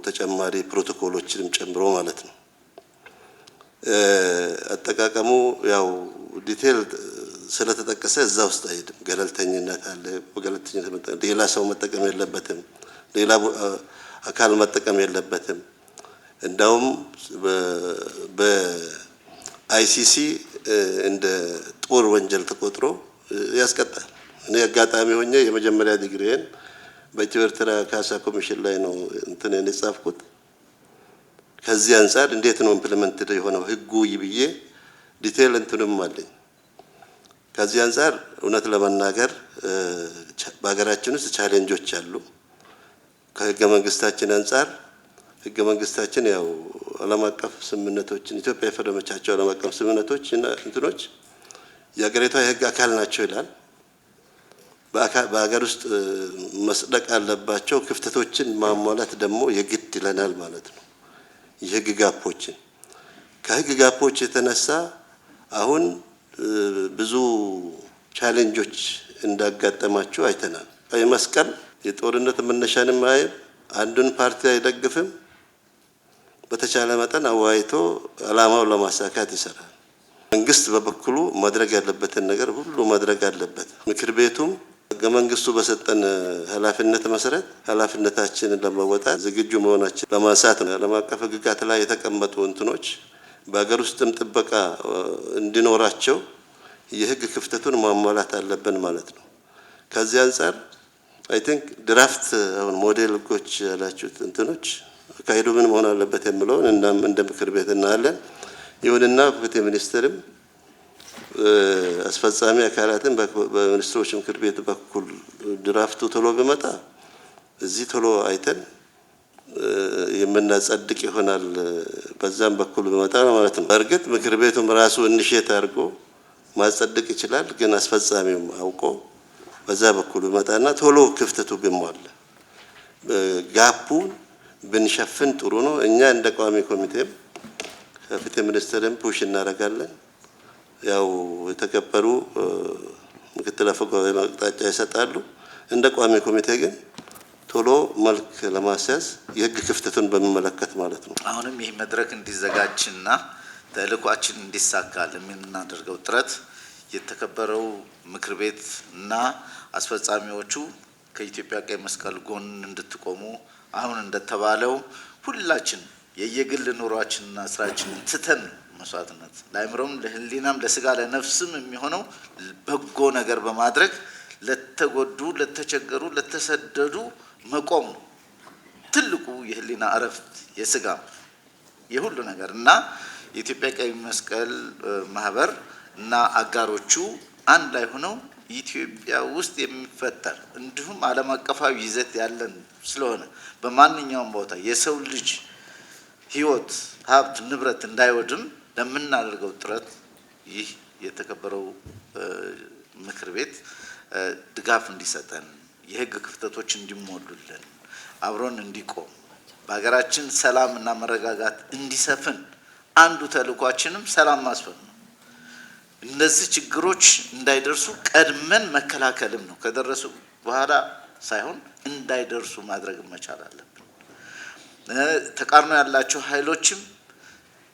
J: ተጨማሪ ፕሮቶኮሎችንም ጨምሮ ማለት ነው። አጠቃቀሙ ያው ዲቴል ስለተጠቀሰ እዛ ውስጥ አይሄድም። ገለልተኝነት አለ። በገለልተኝነት ሌላ ሰው መጠቀም የለበትም፣ ሌላ አካል መጠቀም የለበትም። እንዳውም በአይሲሲ እንደ ጦር ወንጀል ተቆጥሮ ያስቀጣል። እኔ አጋጣሚ ሆኜ የመጀመሪያ ዲግሪዬን በኢትዮ ኤርትራ ካሳ ኮሚሽን ላይ ነው እንትኔን የጻፍኩት። ከዚህ አንፃር እንዴት ነው ኢምፕሊመንትድ የሆነው ህጉ ይብዬ ዲቴል እንትንም አለኝ። ከዚህ አንፃር እውነት ለመናገር በሀገራችን ውስጥ ቻሌንጆች አሉ። ከህገ መንግስታችን አንፃር ህገ መንግስታችን ያው ዓለም አቀፍ ስምምነቶችን ኢትዮጵያ የፈረመቻቸው ዓለም አቀፍ ስምምነቶች እና እንትኖች የሀገሪቷ የህግ አካል ናቸው ይላል። በሀገር ውስጥ መስደቅ አለባቸው። ክፍተቶችን ማሟላት ደግሞ የግድ ይለናል ማለት ነው። የህግ ጋፖችን ከህግ ጋፖች የተነሳ አሁን ብዙ ቻሌንጆች እንዳጋጠማቸው አይተናል። ቀይ መስቀል የጦርነት መነሻንም አይም አንዱን ፓርቲ አይደግፍም። በተቻለ መጠን አዋይቶ ዓላማውን ለማሳካት ይሰራል። መንግስት በበኩሉ ማድረግ ያለበትን ነገር ሁሉ ማድረግ አለበት። ምክር ቤቱም ህገ መንግስቱ በሰጠን ኃላፊነት መሰረት ኃላፊነታችንን ለመወጣት ዝግጁ መሆናችን ለማንሳት ነው። ዓለም አቀፍ ህግጋት ላይ የተቀመጡ እንትኖች በሀገር ውስጥም ጥበቃ እንዲኖራቸው የህግ ክፍተቱን ማሟላት አለብን ማለት ነው። ከዚህ አንፃር አይ ቲንክ ድራፍት አሁን ሞዴል ህጎች ያላችሁት እንትኖች አካሄዱ ምን መሆን አለበት የሚለውን እናም እንደ ምክር ቤት እናያለን። ይሁንና ፍትህ ሚኒስቴርም አስፈጻሚ አካላትን በሚኒስትሮች ምክር ቤት በኩል ድራፍቱ ቶሎ ቢመጣ እዚህ ቶሎ አይተን የምናጸድቅ ይሆናል። በዛም በኩል ቢመጣ ማለት ነው። በእርግጥ ምክር ቤቱም ራሱ ኢኒሼት አድርጎ ማጸድቅ ይችላል። ግን አስፈጻሚውም አውቆ በዛ በኩል ቢመጣና ቶሎ ክፍተቱ ቢሟላ ጋፑን ብንሸፍን ጥሩ ነው። እኛ እንደ ቋሚ ኮሚቴም ከፍትህ ሚኒስቴርም ፑሽ እናደርጋለን። ያው የተከበሩ ምክትል አፈ ጉባኤ አቅጣጫ ይሰጣሉ። እንደ ቋሚ ኮሚቴ ግን ቶሎ መልክ ለማስያዝ የህግ ክፍተቱን በሚመለከት ማለት ነው።
K: አሁንም ይህ መድረክ እንዲዘጋጅና ተልዕኳችን እንዲሳካል የምናደርገው ጥረት የተከበረው ምክር ቤት እና አስፈጻሚዎቹ ከኢትዮጵያ ቀይ መስቀል ጎን እንድትቆሙ አሁን እንደተባለው ሁላችን የየግል ኑሯችንና ስራችንን ትተን መስዋዕትነት ለአእምሮም ለህሊናም ለስጋ ለነፍስም የሚሆነው በጎ ነገር በማድረግ ለተጎዱ፣ ለተቸገሩ፣ ለተሰደዱ መቆም ነው ትልቁ የህሊና እረፍት የስጋም የሁሉ ነገር እና የኢትዮጵያ ቀይ መስቀል ማህበር እና አጋሮቹ አንድ ላይ ሆነው ኢትዮጵያ ውስጥ የሚፈጠር እንዲሁም ዓለም አቀፋዊ ይዘት ያለን ስለሆነ በማንኛውም ቦታ የሰው ልጅ ህይወት፣ ሀብት፣ ንብረት እንዳይወድም ለምናደርገው ጥረት ይህ የተከበረው ምክር ቤት ድጋፍ እንዲሰጠን የህግ ክፍተቶች እንዲሞሉልን አብሮን እንዲቆም በሀገራችን ሰላም እና መረጋጋት እንዲሰፍን አንዱ ተልዕኳችንም ሰላም ማስፈን ነው። እነዚህ ችግሮች እንዳይደርሱ ቀድመን መከላከልም ነው። ከደረሱ በኋላ ሳይሆን እንዳይደርሱ ማድረግ መቻል አለብን። ተቃርኖ ያላቸው ኃይሎችም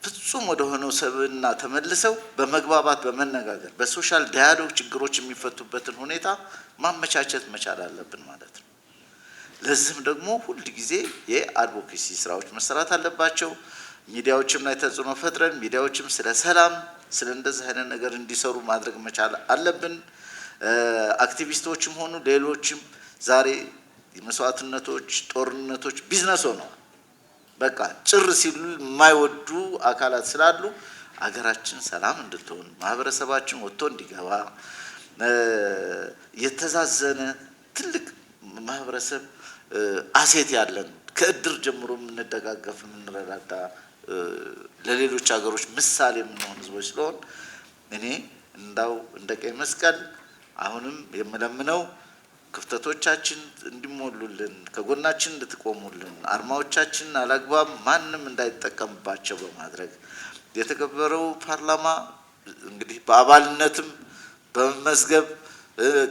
K: ፍጹም ወደ ሆነው ሰብዕና ተመልሰው በመግባባት በመነጋገር በሶሻል ዳያሎግ ችግሮች የሚፈቱበትን ሁኔታ ማመቻቸት መቻል አለብን ማለት ነው። ለዚህም ደግሞ ሁል ጊዜ የአድቮኬሲ ስራዎች መሰራት አለባቸው። ሚዲያዎችም ላይ ተጽዕኖ ፈጥረን ሚዲያዎችም ስለ ሰላም ስለ እንደዚህ አይነት ነገር እንዲሰሩ ማድረግ መቻል አለብን። አክቲቪስቶችም ሆኑ ሌሎችም ዛሬ መስዋዕትነቶች፣ ጦርነቶች ቢዝነስ ሆነዋል። በቃ ጭር ሲሉ የማይወዱ አካላት ስላሉ አገራችን ሰላም እንድትሆን ማህበረሰባችን ወጥቶ እንዲገባ የተዛዘነ ትልቅ ማህበረሰብ አሴት ያለን ከእድር ጀምሮ የምንደጋገፍ የምንረዳዳ ለሌሎች ሀገሮች ምሳሌ የምንሆን ህዝቦች ስለሆን እኔ እንዳው እንደ ቀይ መስቀል አሁንም የምለምነው ክፍተቶቻችን እንዲሞሉልን ከጎናችን እንድትቆሙልን አርማዎቻችን አላግባብ ማንም እንዳይጠቀምባቸው በማድረግ የተከበረው ፓርላማ እንግዲህ በአባልነትም በመመዝገብ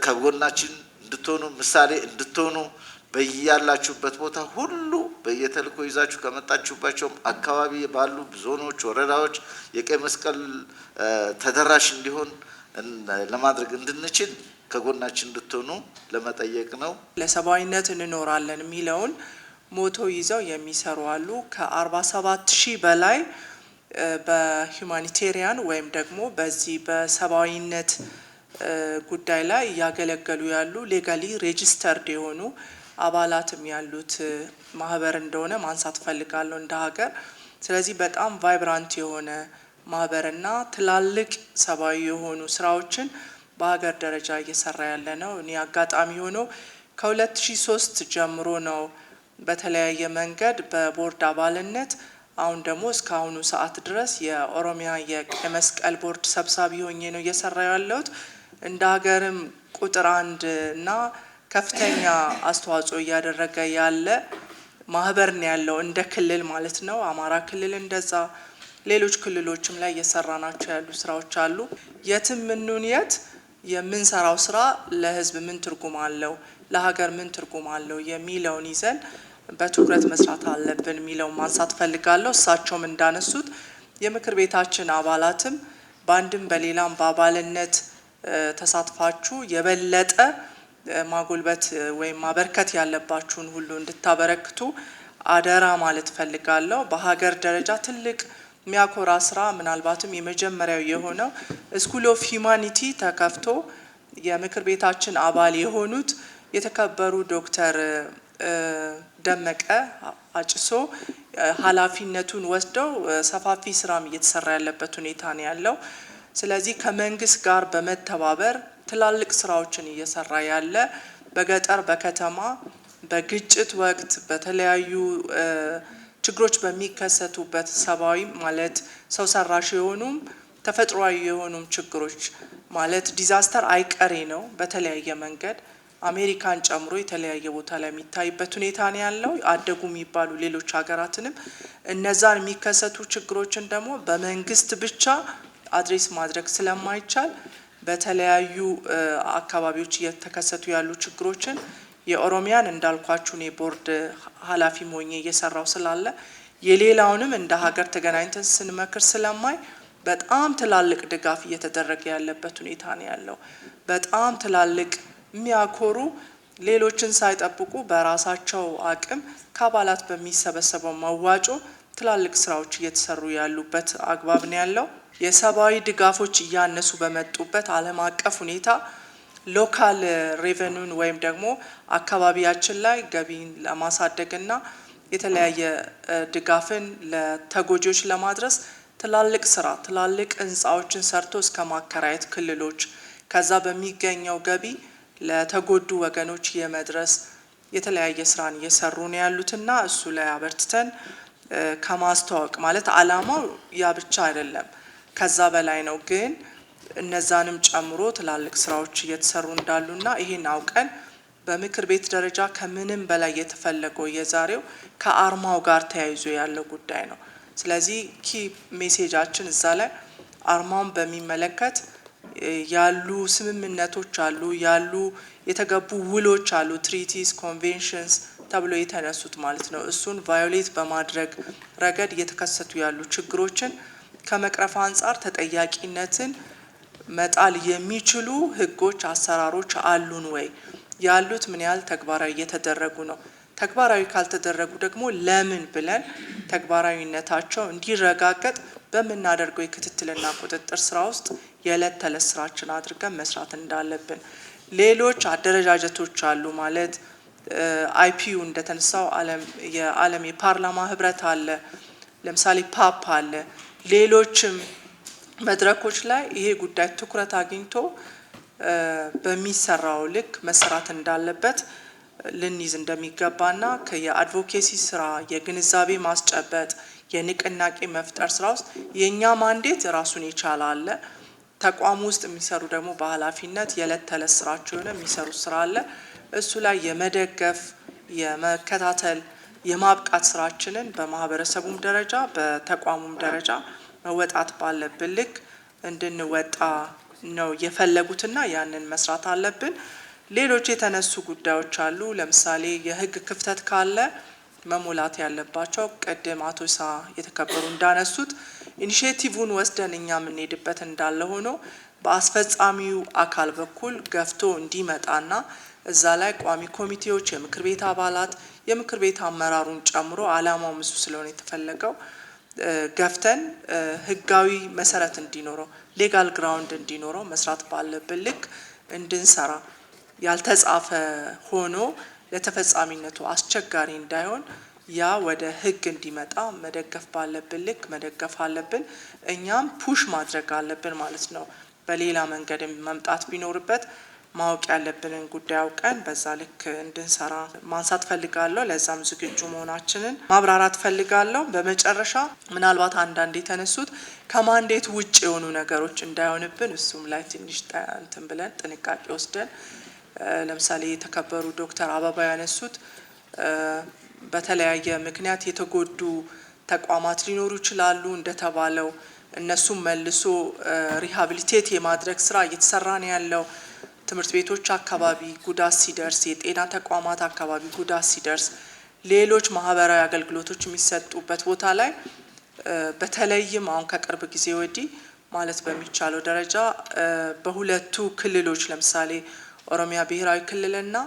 K: ከጎናችን እንድትሆኑ ምሳሌ እንድትሆኑ በያላችሁበት ቦታ ሁሉ በየተልእኮ ይዛችሁ ከመጣችሁባቸው አካባቢ ባሉ ዞኖች፣ ወረዳዎች የቀይ መስቀል ተደራሽ እንዲሆን ለማድረግ እንድንችል ከጎናችን እንድትሆኑ ለመጠየቅ ነው።
F: ለሰብአዊነት እንኖራለን የሚለውን ሞቶ ይዘው የሚሰሩ አሉ። ከ47,000 በላይ በሁማኒቴሪያን ወይም ደግሞ በዚህ በሰብአዊነት ጉዳይ ላይ እያገለገሉ ያሉ ሌጋሊ ሬጂስተርድ የሆኑ አባላትም ያሉት ማህበር እንደሆነ ማንሳት ፈልጋለሁ እንደ ሀገር። ስለዚህ በጣም ቫይብራንት የሆነ ማህበርና ትላልቅ ሰብአዊ የሆኑ ስራዎችን በሀገር ደረጃ እየሰራ ያለ ነው። እኔ አጋጣሚ ሆኖ ከ2003 ጀምሮ ነው በተለያየ መንገድ በቦርድ አባልነት አሁን ደግሞ እስካሁኑ ሰዓት ድረስ የኦሮሚያ የቀይ መስቀል ቦርድ ሰብሳቢ ሆኜ ነው እየሰራ ያለሁት። እንደ ሀገርም ቁጥር 1 እና ከፍተኛ አስተዋጽኦ እያደረገ ያለ ማህበር ነው ያለው እንደ ክልል ማለት ነው። አማራ ክልል እንደዛ ሌሎች ክልሎችም ላይ እየሰራናቸው ያሉ ስራዎች አሉ። የትም ምንሁን የት የምንሰራው ስራ ለህዝብ ምን ትርጉም አለው፣ ለሀገር ምን ትርጉም አለው የሚለውን ይዘን በትኩረት መስራት አለብን የሚለውን ማንሳት ፈልጋለሁ። እሳቸውም እንዳነሱት የምክር ቤታችን አባላትም በአንድም በሌላም በአባልነት ተሳትፋችሁ የበለጠ ማጎልበት ወይም ማበርከት ያለባችሁን ሁሉ እንድታበረክቱ አደራ ማለት ፈልጋለሁ። በሀገር ደረጃ ትልቅ የሚያኮራ ስራ ምናልባትም የመጀመሪያው የሆነው ስኩል ኦፍ ሂዩማኒቲ ተከፍቶ የምክር ቤታችን አባል የሆኑት የተከበሩ ዶክተር ደመቀ አጭሶ ኃላፊነቱን ወስደው ሰፋፊ ስራም እየተሰራ ያለበት ሁኔታ ነው ያለው። ስለዚህ ከመንግስት ጋር በመተባበር ትላልቅ ስራዎችን እየሰራ ያለ በገጠር በከተማ በግጭት ወቅት በተለያዩ ችግሮች በሚከሰቱበት ሰብአዊ ማለት ሰው ሰራሽ የሆኑም ተፈጥሯዊ የሆኑም ችግሮች ማለት ዲዛስተር አይቀሬ ነው። በተለያየ መንገድ አሜሪካን ጨምሮ የተለያየ ቦታ ላይ የሚታይበት ሁኔታ ነው ያለው። አደጉ የሚባሉ ሌሎች ሀገራትንም እነዛን የሚከሰቱ ችግሮችን ደግሞ በመንግስት ብቻ አድሬስ ማድረግ ስለማይቻል በተለያዩ አካባቢዎች እየተከሰቱ ያሉ ችግሮችን የኦሮሚያን እንዳልኳችሁ እኔ ቦርድ ኃላፊ ሆኜ እየሰራው ስላለ የሌላውንም እንደ ሀገር ተገናኝተን ስንመክር ስለማይ በጣም ትላልቅ ድጋፍ እየተደረገ ያለበት ሁኔታ ነው ያለው። በጣም ትላልቅ የሚያኮሩ ሌሎችን ሳይጠብቁ በራሳቸው አቅም ከአባላት በሚሰበሰበው መዋጮ ትላልቅ ስራዎች እየተሰሩ ያሉበት አግባብ ነው ያለው። የሰብአዊ ድጋፎች እያነሱ በመጡበት ዓለም አቀፍ ሁኔታ ሎካል ሬቨኑን ወይም ደግሞ አካባቢያችን ላይ ገቢን ለማሳደግና የተለያየ ድጋፍን ለተጎጂዎች ለማድረስ ትላልቅ ስራ ትላልቅ ህንፃዎችን ሰርቶ እስከ ማከራየት ክልሎች ከዛ በሚገኘው ገቢ ለተጎዱ ወገኖች የመድረስ የተለያየ ስራን እየሰሩ ነው ያሉትና እሱ ላይ አበርትተን ከማስተዋወቅ ማለት አላማው ያ ብቻ አይደለም፣ ከዛ በላይ ነው። ግን እነዛንም ጨምሮ ትላልቅ ስራዎች እየተሰሩ እንዳሉና ይሄን አውቀን በምክር ቤት ደረጃ ከምንም በላይ የተፈለገው የዛሬው ከአርማው ጋር ተያይዞ ያለው ጉዳይ ነው። ስለዚህ ኪ ሜሴጃችን እዛ ላይ አርማውን በሚመለከት ያሉ ስምምነቶች አሉ፣ ያሉ የተገቡ ውሎች አሉ፣ ትሪቲስ፣ ኮንቬንሽንስ፣ ተብሎ የተነሱት ማለት ነው። እሱን ቫዮሌት በማድረግ ረገድ እየተከሰቱ ያሉ ችግሮችን ከመቅረፍ አንጻር ተጠያቂነትን መጣል የሚችሉ ህጎች፣ አሰራሮች አሉን ወይ? ያሉት ምን ያህል ተግባራዊ እየተደረጉ ነው? ተግባራዊ ካልተደረጉ ደግሞ ለምን ብለን ተግባራዊነታቸው እንዲረጋገጥ በምናደርገው የክትትልና ቁጥጥር ስራ ውስጥ የዕለት ተዕለት ስራችን አድርገን መስራት እንዳለብን። ሌሎች አደረጃጀቶች አሉ ማለት አይፒዩ እንደተነሳው የዓለም የፓርላማ ህብረት አለ፣ ለምሳሌ ፓፕ አለ። ሌሎችም መድረኮች ላይ ይሄ ጉዳይ ትኩረት አግኝቶ በሚሰራው ልክ መሰራት እንዳለበት ልንይዝ እንደሚገባና የአድቮኬሲ ስራ፣ የግንዛቤ ማስጨበጥ፣ የንቅናቄ መፍጠር ስራ ውስጥ የኛ ማንዴት ራሱን የቻለ አለ። ተቋም ውስጥ የሚሰሩ ደግሞ በኃላፊነት የዕለት ተዕለት ስራቸው የሆነ የሚሰሩ ስራ አለ። እሱ ላይ የመደገፍ የመከታተል የማብቃት ስራችንን በማህበረሰቡም ደረጃ በተቋሙም ደረጃ መወጣት ባለብን ልክ እንድንወጣ ነው የፈለጉትና ያንን መስራት አለብን። ሌሎች የተነሱ ጉዳዮች አሉ። ለምሳሌ የህግ ክፍተት ካለ መሞላት ያለባቸው ቅድም አቶ ሳ የተከበሩ እንዳነሱት ኢኒሼቲቭን ወስደን እኛ የምንሄድበት እንዳለ ሆኖ በአስፈጻሚው አካል በኩል ገፍቶ እንዲመጣና እዛ ላይ ቋሚ ኮሚቴዎች፣ የምክር ቤት አባላት፣ የምክር ቤት አመራሩን ጨምሮ አላማው ምሱ ስለሆነ የተፈለገው ገፍተን ህጋዊ መሰረት እንዲኖረው ሌጋል ግራውንድ እንዲኖረው መስራት ባለብን ልክ እንድንሰራ ያልተጻፈ ሆኖ ለተፈጻሚነቱ አስቸጋሪ እንዳይሆን ያ ወደ ህግ እንዲመጣ መደገፍ ባለብን ልክ መደገፍ አለብን። እኛም ፑሽ ማድረግ አለብን ማለት ነው። በሌላ መንገድ መምጣት ቢኖርበት ማወቅ ያለብንን ጉዳይ አውቀን በዛ ልክ እንድንሰራ ማንሳት ፈልጋለሁ። ለዛም ዝግጁ መሆናችንን ማብራራት ፈልጋለሁ። በመጨረሻ ምናልባት አንዳንድ የተነሱት ከማንዴት ውጭ የሆኑ ነገሮች እንዳይሆንብን እሱም ላይ ትንሽ እንትን ብለን ጥንቃቄ ወስደን ለምሳሌ የተከበሩ ዶክተር አበባ ያነሱት በተለያየ ምክንያት የተጎዱ ተቋማት ሊኖሩ ይችላሉ። እንደተባለው እነሱም መልሶ ሪሃቢሊቴት የማድረግ ስራ እየተሰራ ነው ያለው። ትምህርት ቤቶች አካባቢ ጉዳት ሲደርስ፣ የጤና ተቋማት አካባቢ ጉዳት ሲደርስ፣ ሌሎች ማህበራዊ አገልግሎቶች የሚሰጡበት ቦታ ላይ በተለይም አሁን ከቅርብ ጊዜ ወዲህ ማለት በሚቻለው ደረጃ በሁለቱ ክልሎች ለምሳሌ ኦሮሚያ ብሔራዊ ክልልና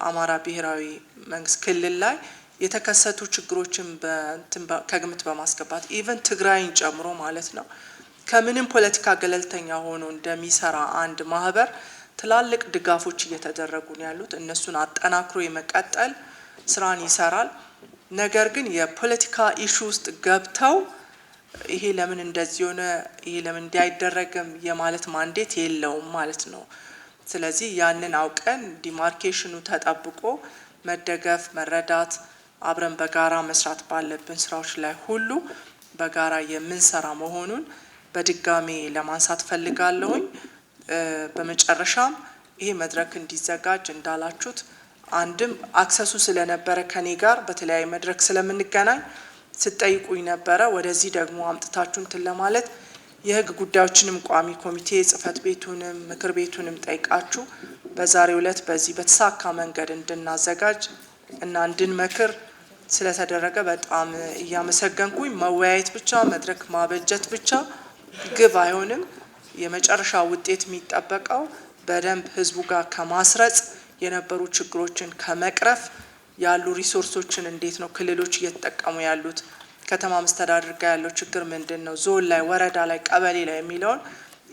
F: አማራ ብሔራዊ መንግስት ክልል ላይ የተከሰቱ ችግሮችን ከግምት በማስገባት ኢቨን ትግራይን ጨምሮ ማለት ነው ከምንም ፖለቲካ ገለልተኛ ሆኖ እንደሚሰራ አንድ ማህበር ትላልቅ ድጋፎች እየተደረጉ ነው ያሉት። እነሱን አጠናክሮ የመቀጠል ስራን ይሰራል። ነገር ግን የፖለቲካ ኢሹ ውስጥ ገብተው ይሄ ለምን እንደዚህ ሆነ፣ ይሄ ለምን እንዳይደረግም የማለት ማንዴት የለውም ማለት ነው። ስለዚህ ያንን አውቀን ዲማርኬሽኑ ተጠብቆ መደገፍ፣ መረዳት፣ አብረን በጋራ መስራት ባለብን ስራዎች ላይ ሁሉ በጋራ የምንሰራ መሆኑን በድጋሚ ለማንሳት ፈልጋለሁኝ። በመጨረሻም ይሄ መድረክ እንዲዘጋጅ እንዳላችሁት አንድም አክሰሱ ስለነበረ ከኔ ጋር በተለያየ መድረክ ስለምንገናኝ ስጠይቁኝ ነበረ። ወደዚህ ደግሞ አምጥታችሁ እንትን ለማለት የህግ ጉዳዮችንም ቋሚ ኮሚቴ ጽህፈት ቤቱንም ምክር ቤቱንም ጠይቃችሁ በዛሬው ዕለት በዚህ በተሳካ መንገድ እንድናዘጋጅ እና እንድንመክር ስለተደረገ በጣም እያመሰገንኩኝ፣ መወያየት ብቻ መድረክ ማበጀት ብቻ ግብ አይሆንም። የመጨረሻ ውጤት የሚጠበቀው በደንብ ህዝቡ ጋር ከማስረጽ የነበሩ ችግሮችን ከመቅረፍ ያሉ ሪሶርሶችን እንዴት ነው ክልሎች እየተጠቀሙ ያሉት፣ ከተማ መስተዳድር ጋር ያለው ችግር ምንድን ነው፣ ዞን ላይ፣ ወረዳ ላይ፣ ቀበሌ ላይ የሚለውን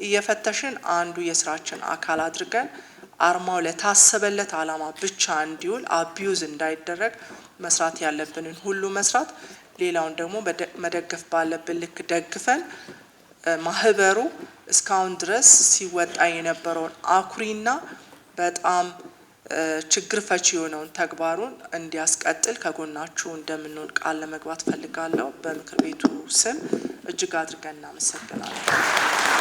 F: እየፈተሽን አንዱ የስራችን አካል አድርገን አርማው ለታሰበለት አላማ ብቻ እንዲውል አቢዩዝ እንዳይደረግ መስራት ያለብንን ሁሉ መስራት፣ ሌላውን ደግሞ መደገፍ ባለብን ልክ ደግፈን ማህበሩ እስካሁን ድረስ ሲወጣ የነበረውን አኩሪና በጣም ችግር ፈቺ የሆነውን ተግባሩን እንዲያስቀጥል ከጎናችሁ እንደምንሆን ቃል ለመግባት ፈልጋለሁ። በምክር ቤቱ ስም እጅግ አድርገን እናመሰግናለን።